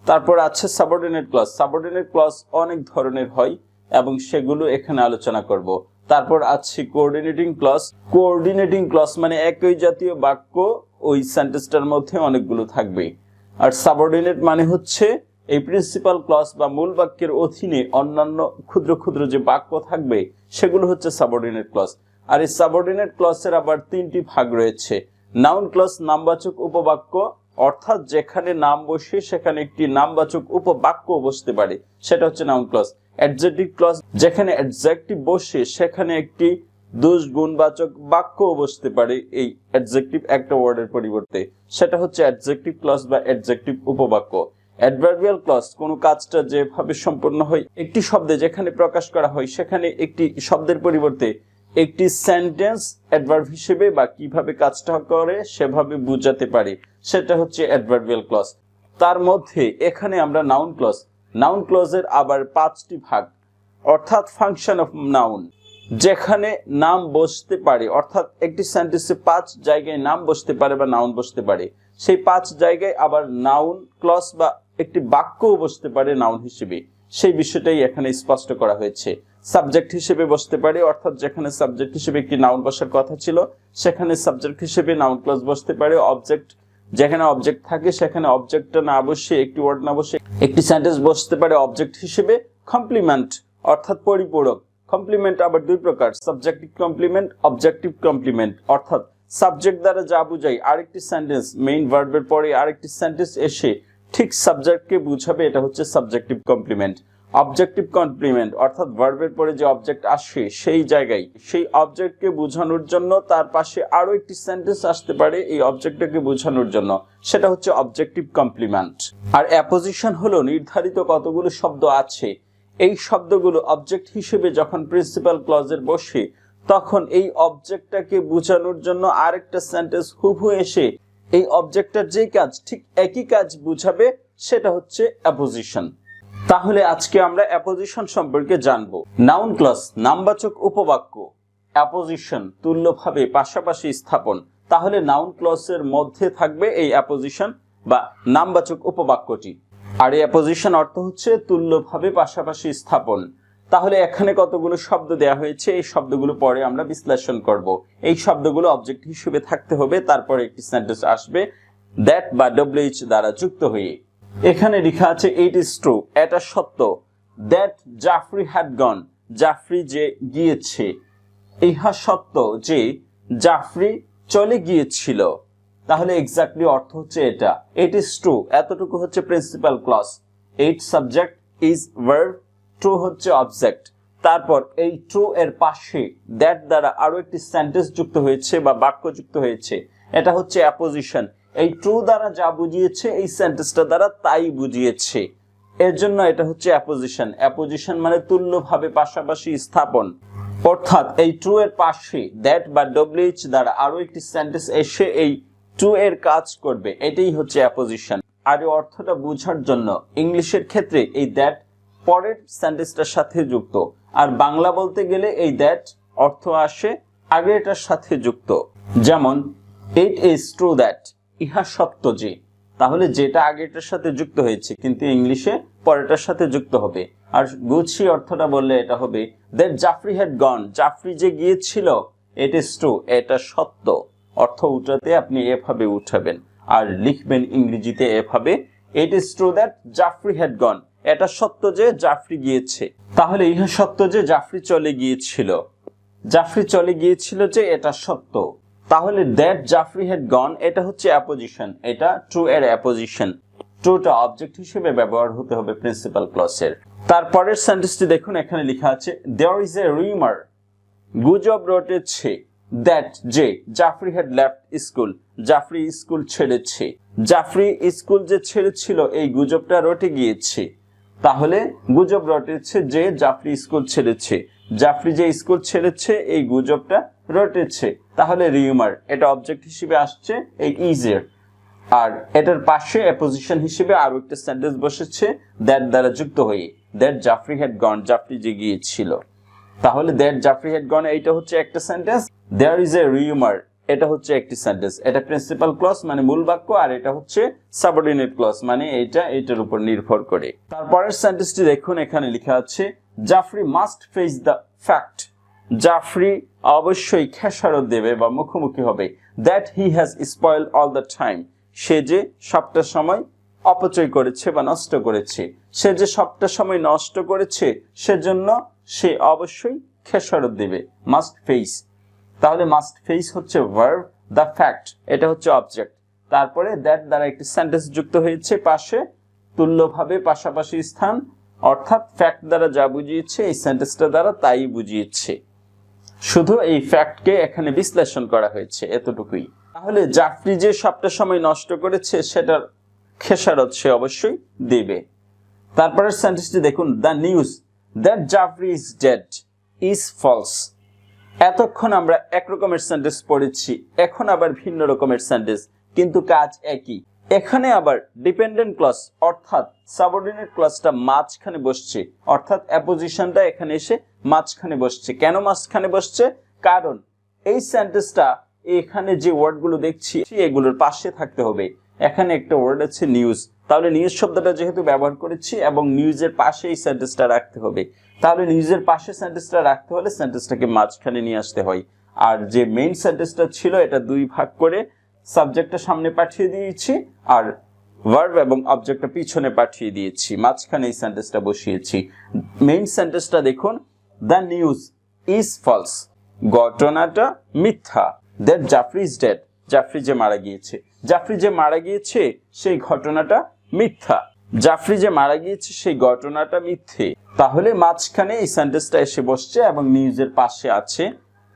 Speaker 1: তারপর আছে সাবঅর্ডিনেট ক্লজ। সাবঅর্ডিনেট ক্লজ অনেক ধরনের হয় এবং সেগুলো এখানে আলোচনা করব। তারপর আছে কোঅর্ডিনেটিং ক্লজ। কোঅর্ডিনেটিং ক্লজ মানে একই জাতীয় বাক্য, ওই সেন্টেন্সটার মধ্যে অনেকগুলো থাকবে। আর সাবঅর্ডিনেট মানে হচ্ছে এই প্রিন্সিপাল ক্লজ বা মূল বাক্যের অধীনে অন্যান্য ক্ষুদ্র ক্ষুদ্র যে বাক্য থাকবে সেগুলো হচ্ছে সাবঅর্ডিনেট ক্লজ। আর এই সাবঅর্ডিনেট ক্লজের আবার তিনটি ভাগ রয়েছে: নাউন ক্লজ, নামবাচক উপবাক্য, অর্থাৎ যেখানে নাম বসে সেখানে একটি নামবাচক উপবাক্য বসতে পারে, সেটা হচ্ছে নাউন ক্লজ। অ্যাডজেক্টিভ ক্লজ যেখানে অ্যাডজেক্টিভ বসে সেখানে একটি দুষ গুণবাচক বাক্য বসতে পারে এই অ্যাডজেক্টিভ একটা ওয়ার্ডের পরিবর্তে, সেটা হচ্ছে অ্যাডজেক্টিভ ক্লজ বা অ্যাডজেক্টিভ উপবাক্য। অ্যাডভার্বিয়াল ক্লজ কোনো কাজটা যেভাবে সম্পন্ন হয় একটি শব্দে যেখানে প্রকাশ করা হয় সেখানে একটি শব্দের পরিবর্তে একটি সেন্টেন্স অ্যাডভার্ব হিসেবে বা কিভাবে কাজটা করে সেভাবে বোঝাতে পারে, সেটা হচ্ছে অ্যাডভার্বিয়াল ক্লজ। তার মধ্যে এখানে আমরা নাউন ক্লজ, নাউন ক্লজের আবার 5টি ভাগ, অর্থাৎ ফাংশন অফ নাউন, যেখানে নাম বসতে পারে, অর্থাৎ একটি সেন্টেন্সে 5 জায়গায় নাম বসতে পারে বা নাউন বসতে পারে, সেই 5 জায়গায় আবার নাউন ক্লজ বা একটি বাক্যও বসতে পারে নাউন হিসেবে, সেই বিষয়টাই এখানে স্পষ্ট করা হয়েছে। সাবজেক্ট হিসেবে বসতে পারে, অর্থাৎ যেখানে সাবজেক্ট হিসেবে একটি নাউন বসার কথা ছিল সেখানে সাবজেক্ট হিসেবে নাউন ক্লজ বসতে পারে। অবজেক্ট যেখানে অবজেক্ট থাকে সেখানে অবজেক্টটা না বসে একটি ওয়ার্ড না বসে একটি সেন্টেন্স বসতে পারে অবজেক্ট হিসেবে। কমপ্লিমেন্ট অর্থাৎ পরিপূরক, কমপ্লিমেন্ট আবার 2 প্রকার, সাবজেক্টিভ কমপ্লিমেন্ট, অবজেক্টিভ কমপ্লিমেন্ট, অর্থাৎ সাবজেক্ট দ্বারা যা বোঝায় আরেকটি সেন্টেন্স মেইন ভার্বের পরে আরেকটি সেন্টেন্স এসে ঠিক সাবজেক্টকে বুঝাবে, এটা হচ্ছে সাবজেক্টিভ কমপ্লিমেন্ট। অবজেক্টিভ কমপ্লিমেন্ট অর্থাৎ ভার্বের পরে যে অবজেক্ট আসে সেই জায়গায় সেই অবজেক্টকে বোঝানোর জন্য তার পাশে আরো একটি সেন্টেন্স আসতে পারে এই অবজেক্টটাকে বোঝানোর জন্য, সেটা হচ্ছে অবজেক্টিভ কমপ্লিমেন্ট। আর অ্যাপোজিশন হলো নির্ধারিত কতগুলো শব্দ আছে, এই শব্দগুলো অবজেক্ট হিসেবে যখন প্রিন্সিপাল ক্লজের বসে তখন এই অবজেক্টটাকে বোঝানোর জন্য আরেকটা সেন্টেন্স হুবহু এসে এই অবজেক্টটার যে কাজ ঠিক একই কাজ বুঝাবে, সেটা হচ্ছে অ্যাপোজিশন। তাহলে আজকে আমরা অ্যাপোজিশন সম্পর্কে জানবো। নাউন ক্লজ নামবাচক উপবাক্য, অ্যাপোজিশন তুল্যভাবে পাশাপাশি স্থাপন। তাহলে নাউন ক্লজের মধ্যে থাকবে এই অ্যাপোজিশন বা নামবাচক উপবাক্যটি, আর এই অ্যাপোজিশন অর্থ হচ্ছে তুল্যভাবে পাশাপাশি স্থাপন। তাহলে এখানে কতগুলো শব্দ দেয়া হয়েছে, এই শব্দগুলো পরে আমরা বিশ্লেষণ করব। এই শব্দগুলো অবজেক্ট হিসেবে থাকতে হবে, তারপরে একটি সেন্টেন্স আসবে দ্যাট বা WH দ্বারা যুক্ত হয়ে। এখানে লেখা আছে ইট ইজ ট্রু, এটা সত্য, that Jafri had gone, Jafri যে গিয়েছে, ইহা সত্য যে জাফরি চলে গিয়েছিল। তাহলে এক্স্যাক্টলি অর্থ হচ্ছে এটা, ইট ইজ ট্রু এতটুকু হচ্ছে principal clause, it subject, is verb, true হচ্ছে অবজেক্ট। তারপর এই ট্রু এর পাশে দ্যাট দ্বারা আরো একটি সেন্টেন্স যুক্ত হয়েছে বা বাক্য যুক্ত হয়েছে, এটা হচ্ছে অ্যাপোজিশন। এই ট্রু দ্বারা যা বুঝিয়েছে এই সেন্টেন্সটা দ্বারা তাই বুঝিয়েছে, এর জন্য এটা হচ্ছে অ্যাপোজিশন। অ্যাপোজিশন মানে তুল্যভাবে পাশাপাশি স্থাপন, অর্থাৎ এই ট্রু এর পাশে দ্যাট বা WH দ্বারা আরো একটি সেন্টেন্স এসে এই ট্রু এর কাজ করবে, এটাই হচ্ছে অ্যাপোজিশন। আর এই অর্থটা বোঝার জন্য ইংলিশের ক্ষেত্রে এই দ্যাট পরের সেন্টেন্সটার সাথে যুক্ত, আর বাংলা বলতে গেলে এই দ্যাট অর্থ আসে আগেরটার সাথে যুক্ত। যেমন ইট ইজ ট্রু দ্যাট, ইহা সত্য যে, তাহলে যেটা আগেরটার সাথে যুক্ত হয়েছে কিন্তু ইংলিশে পরেরটার সাথে যুক্ত হবে। আর গুছিয়ে অর্থটা বললে এটা হবে that Jafri had gone, Jafri যে গিয়েছিল, ইট ইজ ট্রু এটা সত্য। অর্থ উঠাতে আপনি এভাবে উঠাবেন আর লিখবেন ইংরেজিতে এভাবে, it is true that Jafri had গন, এটা সত্য যে জাফরি গিয়েছে। তাহলে ইহা সত্য যে জাফরি চলে গিয়েছিল, জাফরি চলে গিয়েছিল যে এটা সত্য। তাহলে দ্যাট জাফরি হ্যাড গন এটা হচ্ছে অ্যাপোজিশন, এটা ট্রু এর অ্যাপোজিশন। ট্রুটা অবজেক্ট হিসেবে ব্যবহার হতে হবে প্রিন্সিপাল ক্লজের। তারপরের সেন্টেন্সটি দেখুন, এখানে লেখা আছে দেয়ার ইজ এ রিউমার, গুজব রটেছে, দ্যাট যে Jafri had left school, Jafri school ছেড়েছে। জাফরি স্কুল যে ছেড়েছিল এই গুজবটা রটে গিয়েছে। তাহলে গুজব রটেছে যে জাফরি স্কুল ছেড়েছে, জাফরি যে স্কুল ছেড়েছে এই গুজবটা রটেছে। তাহলে রিউমার এটা অবজেক্ট হিসেবে আসছে এই ইজের, আর এটার পাশে অ্যাপোজিশন হিসেবে আরো একটা সেন্টেন্স বসেছে দ্যাট দ্বারা যুক্ত হয়ে, that Jafri had gone, Jafri যে গিয়েছিল। তাহলে দ্যাট জাফরি হ্যাড গন এইটা হচ্ছে একটা sentence, there is a rumour এটা হচ্ছে একটি সেন্টেন্স। এটা প্রিন্সিপাল ক্লজ মানে মূল বাক্য, আর এটা হচ্ছে সাবঅর্ডিনেট ক্লজ মানে এটার উপর নির্ভর করে। তারপরের সেন্টেন্সটি দেখুন, এখানে লেখা আছে Jafri must face the fact, Jafri অবশ্যই খেসারত দেবে বা মুখোমুখি হবে, that he has spoiled all the time, সে যে সবটা সময় অপচয় করেছে বা নষ্ট করেছে, সে যে সবটা সময় নষ্ট করেছে সেজন্য সে অবশ্যই খেসারত দেবে, মাস্ট ফেস। তাহলে মাস্ট ফেস হচ্ছে ভার্ব, দ্য ফ্যাক্ট এটা হচ্ছে অবজেক্ট। তারপরে দ্যাট দ্বারা একটি সেন্টেন্স যুক্ত হয়েছে পাশে তুল্যভাবে পাশাপাশি স্থান, অর্থাৎ ফ্যাক্ট দ্বারা যা বুঝিয়েছে এই সেন্টেন্সটা দ্বারা তাই বুঝিয়েছে, শুধু এই ফ্যাক্টকে এখানে বিশ্লেষণ করা হয়েছে, এতটুকুই। তাহলে জাফরি যে সবটা সময় নষ্ট করেছে সেটার খেসারত সে অবশ্যই দেবে। তারপরের সেন্টেন্সটি দেখুন, the news that Jafri is dead is false. এতক্ষণ আমরা একরকমের সেন্টেন্স পড়েছি, এখন আবার ভিন্ন রকমের সেন্টেন্স, কিন্তু কাজ একই। এখানে আবার ডিপেন্ডেন্ট ক্লজ অর্থাৎ সাবঅর্ডিনেট ক্লজটা মাঝখানে বসছে, অর্থাৎ অ্যাপোজিশনটা এখানে এসে মাঝখানে বসছে। কেন মাঝখানে বসছে? কারণ এই সেন্টেন্সটা এখানে যে ওয়ার্ডগুলো দেখছি এগুলোর পাশে থাকতে হবে। এখানে একটা ওয়ার্ড আছে নিউজ, তাহলে নিউজ শব্দটা যেহেতু ব্যবহার করেছি এবং নিউজের পাশে এই সেন্টেন্সটা রাখতে হবে, তাহলে নিউজের পাশে সেন্টেন্সটা রাখতে হলে সেন্টেন্সটাকে মাঝখানে নিয়ে আসতে হয়। আর যে মেইন সেন্টেন্সটা ছিল এটা দুই ভাগ করে সাবজেক্টটা সামনে পাঠিয়ে দিয়েছি আর ভার্ব এবং অবজেক্টটা পিছনে পাঠিয়ে দিয়েছি, মাঝখানে এই সেন্টেন্সটা বসিয়েছি। মেইন সেন্টেন্সটা দেখুন, দ্য নিউজ ইজ ফলস, ঘটনাটা মিথ্যা। That Jafri is dead, Jafri যে মারা গিয়েছে, জাফরি যে মারা গিয়েছে সেই ঘটনাটা মিথ্যা, জাফরি যে মারা গিয়েছে সেই ঘটনাটা মিথ্যে। তাহলে মাঝখানে এই সেন্টেন্সটা এসে বসছে এবং নিউজের পাশে আছে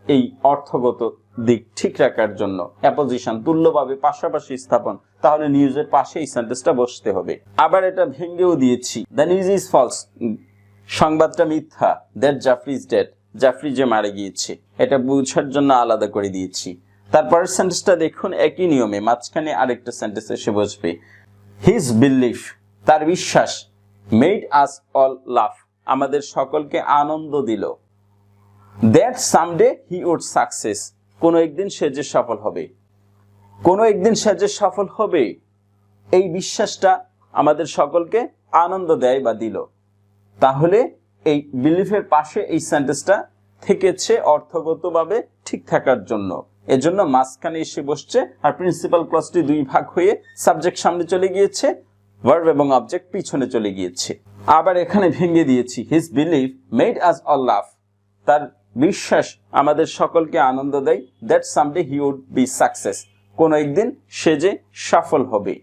Speaker 1: এই অর্থগত দিক ঠিক রাখার জন্য অ্যাপোজিশন তুল্যভাবে পাশাপাশি স্থাপন, তাহলে নিউজের পাশে এই সেন্টেন্সটা বসতে হবে। আবার এটা ভেঙ্গেও দিয়েছি, দ্য নিউজ ইজ ফলস, সংবাদটা মিথ্যা। That Jafri is dead, Jafri যে মারা গিয়েছে, এটা বোঝার জন্য আলাদা করে দিয়েছি। তারপরের সেন্টেন্সটা দেখুন, একই নিয়মে মাঝখানে আরেকটা সেন্টেন্স এসে বসবে। হিজ বিলিফ, তার বিশ্বাস, মেড আস অল লাফ, আমাদের সকলকে আনন্দ দিল। That someday he would success, কোনো একদিন সে যে সফল হবে, কোনো একদিন সে যে সফল হবে, এই বিশ্বাসটা আমাদের সকলকে আনন্দ দেয় বা দিল। তাহলে এই বিলিফের পাশে এই সেন্টেন্সটা থেকেছে অর্থগতভাবে ঠিক থাকার জন্য, এজন্য মাঝখানে এসে বসছে। আর প্রিন্সিপাল ক্লজটি দুই ভাগ হয়ে সাবজেক্ট সামনে চলে গিয়েছে, ভার্ব এবং অবজেক্ট পিছনে চলে গিয়েছে। আবার এখানে ভেঙে দিয়েছি, his belief made us all laugh, তার বিশ্বাস আমাদের সকলকে আনন্দ দেয়। That someday he would be success, কোনো একদিন সে যে সফল হবে।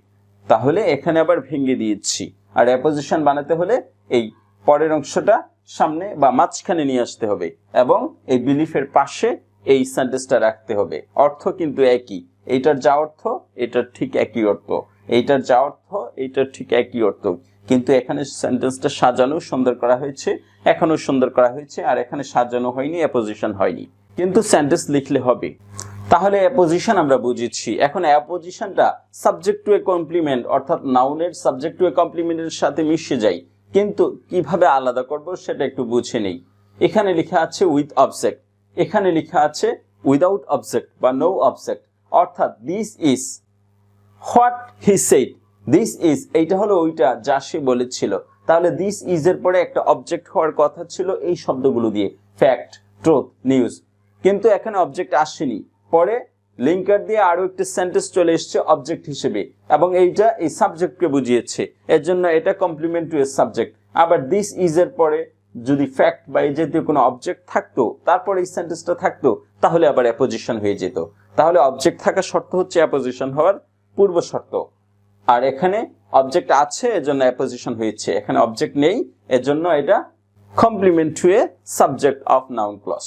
Speaker 1: তাহলে এখানে আবার ভেঙে দিয়েছি। আর অ্যাপোজিশন বানাতে হলে এই পরের অংশটা সামনে বা মাঝখানে নিয়ে আসতে হবে এবং এই বিলিফের পাশে এই সেন্টেন্সটা রাখতে হবে। অর্থ কিন্তু একই, এইটার যা অর্থ এটার ঠিক একই অর্থ, এইটার যা অর্থ এইটার ঠিক একই অর্থ, কিন্তু এখানে সেন্টেন্সটা সাজানো সুন্দর করা হয়েছে, এখনো সুন্দর করা হয়েছে, আর এখানে সাজানো হয়নি, অ্যাপোজিশন হয়নি, কিন্তু সেন্টেন্স লিখলে হবে। তাহলে অ্যাপোজিশন আমরা বুঝেছি। এখন অ্যাপোজিশনটা সাবজেক্ট টু এ কমপ্লিমেন্ট অর্থাৎ নাউনের সাবজেক্ট টু এ কমপ্লিমেন্টের সাথে মিশে যায়, কিন্তু কিভাবে আলাদা করব সেটা একটু বুঝে নেই। এখানে লেখা আছে উইথ অবজেক্ট, এখানে লেখা আছে উইদাউট অবজেক্ট বা নো অবজেক্ট, অর্থাৎ this is what he said, this is এইটা হলো ওইটা যা সে বলেছিল। তাহলে দিস ইজ এর পরে একটা অবজেক্ট হওয়ার কথা ছিল এই শব্দগুলো দিয়ে, ফ্যাক্ট, ট্রুথ, নিউজ, কিন্তু এখানে অবজেক্ট আসেনি। পরে লিঙ্কার দিয়ে আরো একটা সেন্টেন্স চলে এসেছে অবজেক্ট হিসেবে এবং এইটা এই সাবজেক্টকে বুঝিয়েছে, এর জন্য এটা কমপ্লিমেন্ট টু এ সাবজেক্ট। আবার দিস ইজ এর পরে যদি ফ্যাক্ট বা এই জাতীয় কোনো অবজেক্ট থাকতো তারপরে এই সেন্টেন্সটা থাকতো তাহলে আবার অ্যাপোজিশন হয়ে যেত। তাহলে অবজেক্ট থাকার শর্ত হচ্ছে অ্যাপোজিশন হওয়ার পূর্ব শর্ত, আর এখানে অবজেক্ট আছে এজন্য অ্যাপোজিশন হয়েছে, এখানে অবজেক্ট নেই এজন্য এটা complement to a subject of noun clause.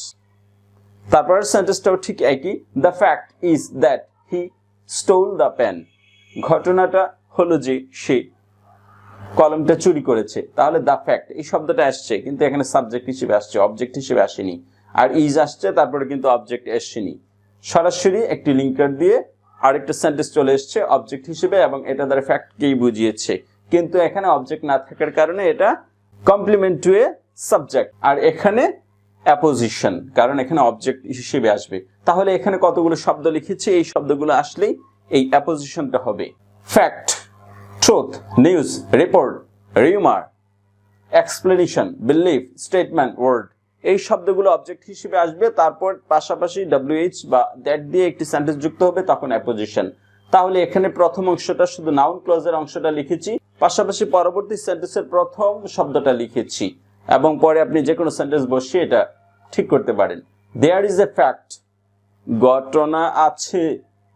Speaker 1: তারপর সেন্টেন্সটাও ঠিক একই, the fact is that he stole the pen, ঘটনাটা হলো যে সে কলমটা চুরি করেছে। তাহলে দ্য ফ্যাক্ট এই শব্দটা আসছে কিন্তু এখানে সাবজেক্ট হিসেবে আসছে, অবজেক্ট হিসেবে আসেনি, আর ইজ আসছে তারপরে কিন্তু অবজেক্ট আসেনি। সরাসরি একটি লিঙ্কার দিয়ে আরেকটা সেন্টেন্স চলে এসছে অবজেক্ট হিসেবে এবং এটা দ্বারা ফ্যাক্টকেই বুঝিয়েছে, কিন্তু এখানে অবজেক্ট না থাকার কারণে এটা কমপ্লিমেন্ট টু এ সাবজেক্ট, আর এখানে অ্যাপোজিশন কারণ এখানে অবজেক্ট হিসেবে আসবে। তাহলে এখানে কতগুলো শব্দ লিখেছি, এই শব্দগুলো আসলেই এই অ্যাপোজিশনটা হবে। Fact, truth, news, report, rumour, explanation, belief, statement, word, এই শব্দগুলো অবজেক্ট হিসেবে আসবে, তারপর পাশাপাশি WH বা দ্যাট দিয়ে একটি সেন্টেন্স যুক্ত হবে, তখন অ্যাপোজিশন। তাহলে এখানে প্রথম অংশটা শুধু নাউন ক্লজের অংশটা লিখেছি, পাশাপাশি পরবর্তী সেন্টেন্সের প্রথম শব্দটা লিখেছি এবং পরে আপনি যে কোনো সেন্টেন্স বসিয়ে এটা ঠিক করতে পারেন। দেয়ার ইজ এ ফ্যাক্ট, ঘটনা আছে,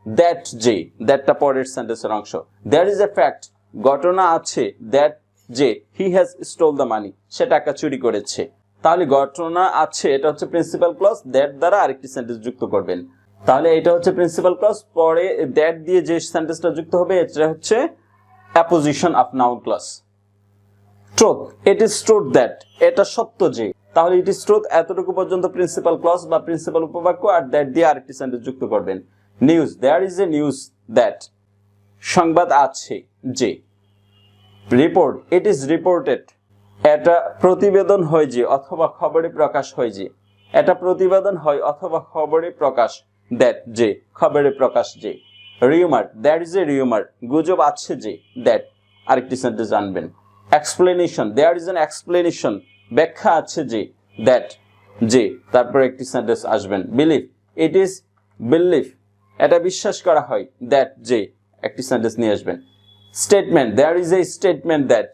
Speaker 1: দ্যাট যে, দ্যাটটা পরের সেন্টেন্সের অংশ। দেয়ার ইজ এ ফ্যাক্ট, ঘটনা আছে, দ্যাট যে he has stole the money, সে টাকা চুরি করেছে। তাহলে ঘটনা আছে এটা হচ্ছে প্রিন্সিপাল ক্লজ, দ্যাট দ্বারা আরেকটি সেন্টেন্স যুক্ত করবেন। তাহলে এটা হচ্ছে প্রিন্সিপাল ক্লজ, পরে দ্যাট দিয়ে যে সেন্টেন্সটা যুক্ত হবে এটা হচ্ছে apposition of noun clause. Truth, it is truth that, এটা সত্য যে। তাহলে ইট ইজ ট্রুথ এতটুকু পর্যন্ত প্রিন্সিপাল ক্লজ বা প্রিন্সিপাল উপবাক্য, আর দ্যাট দিয়ে আরেকটি সেন্টেন্স যুক্ত করবেন। News, there is a news that, সংবাদ আছে যে। রিপোর্ট, ইট ইজ রিপোর্টেড, এটা প্রতিবেদন হয় যে অথবা খবরে প্রকাশ হয় যে, এটা প্রতিবেদন হয় অথবা খবরে প্রকাশ, দ্যাট যে, খবরে প্রকাশ যে। Rumour, that is a rumour, গুজব আছে যে, দ্যাট আরেকটি সেন্টেন্স আনবেন। Explanation, there is an explanation, ব্যাখ্যা আছে যে, দ্যাট যে, তারপর একটি সেন্টেন্স আসবেন। বিলিভ, ইট ইজ বিলিভ, এটা বিশ্বাস করা হয়, দ্যাট যে, একটি সেন্টেন্স নিয়ে আসবেন। Statement, there is a statement that,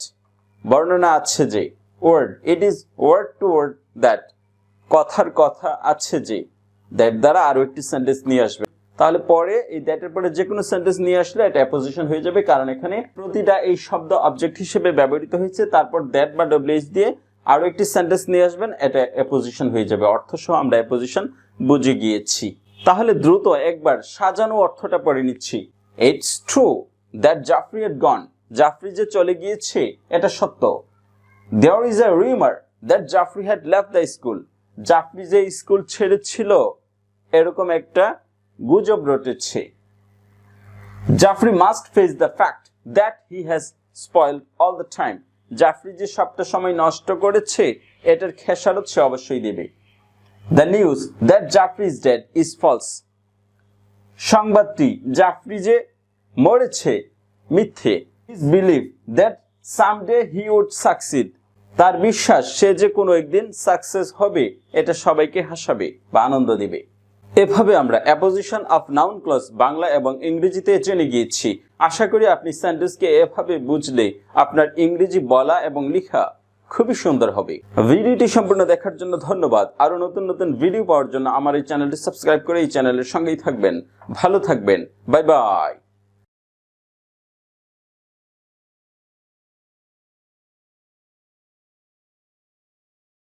Speaker 1: বর্ণনা আছে যে। Word, it is word to word that, কথার কথা আছে যে, দ্যাট দ্বারা আরো একটি সেন্টেন্স নিয়ে আসবে। তাহলে পরে এই দ্যাটের পরে যে কোনো সেন্টেন্স নিয়ে আসলে এটা অ্যাপোজিশন হয়ে যাবে, কারণ এখানে প্রতিটা এই শব্দ অবজেক্ট হিসেবে ব্যবহৃত হয়েছে। তারপর দ্যাট বা ডব্লিউএইচ দিয়ে আরো একটি সেন্টেন্স নিয়ে আসবেন, এটা অ্যাপোজিশন হয়ে যাবে। অর্থ সহ আমরা অ্যাপোজিশন বুঝে গিয়েছি। তাহলে দ্রুত একবার সাজানো অর্থটা পড়ে নিচ্ছি। It's true that Jafri had gone, Jafri যে চলে গিয়েছে এটা সত্য। There is a rumour that Jafri had left the school, Jafri যে স্কুল ছেড়েছিল এরকম একটা গুজব রটেছে। Jafri must face the fact that he has spoiled all the time, Jafri যে সবটা সময় নষ্ট করেছে এটার খেসারত সে অবশ্যই দেবে। The news that Jafri is dead is false, সংবাদটি জাফরি যে মরেছে মিথ্যে। His belief that someday he would succeed, তার বিশ্বাস সে যে কোনো একদিন সাকসেস হবে, এটা সবাইকে হাসাবে বা আনন্দ দিবে। এভাবে আমরা apposition of noun clause Bangla এবং ইংরেজিতে জেনে গিয়েছি। আশা করি আপনি সেন্টেন্সকে এভাবে বুঝলে আপনার ইংরেজি বলা এবং লেখা খুবই সুন্দর হবে। ভিডিওটি সম্পূর্ণ দেখার জন্য ধন্যবাদ। আরো নতুন নতুন ভিডিও পাওয়ার জন্য আমার এই চ্যানেলটি সাবস্ক্রাইব করে এই চ্যানেলের সঙ্গেই থাকবেন। ভালো থাকবেন, বাই বাই।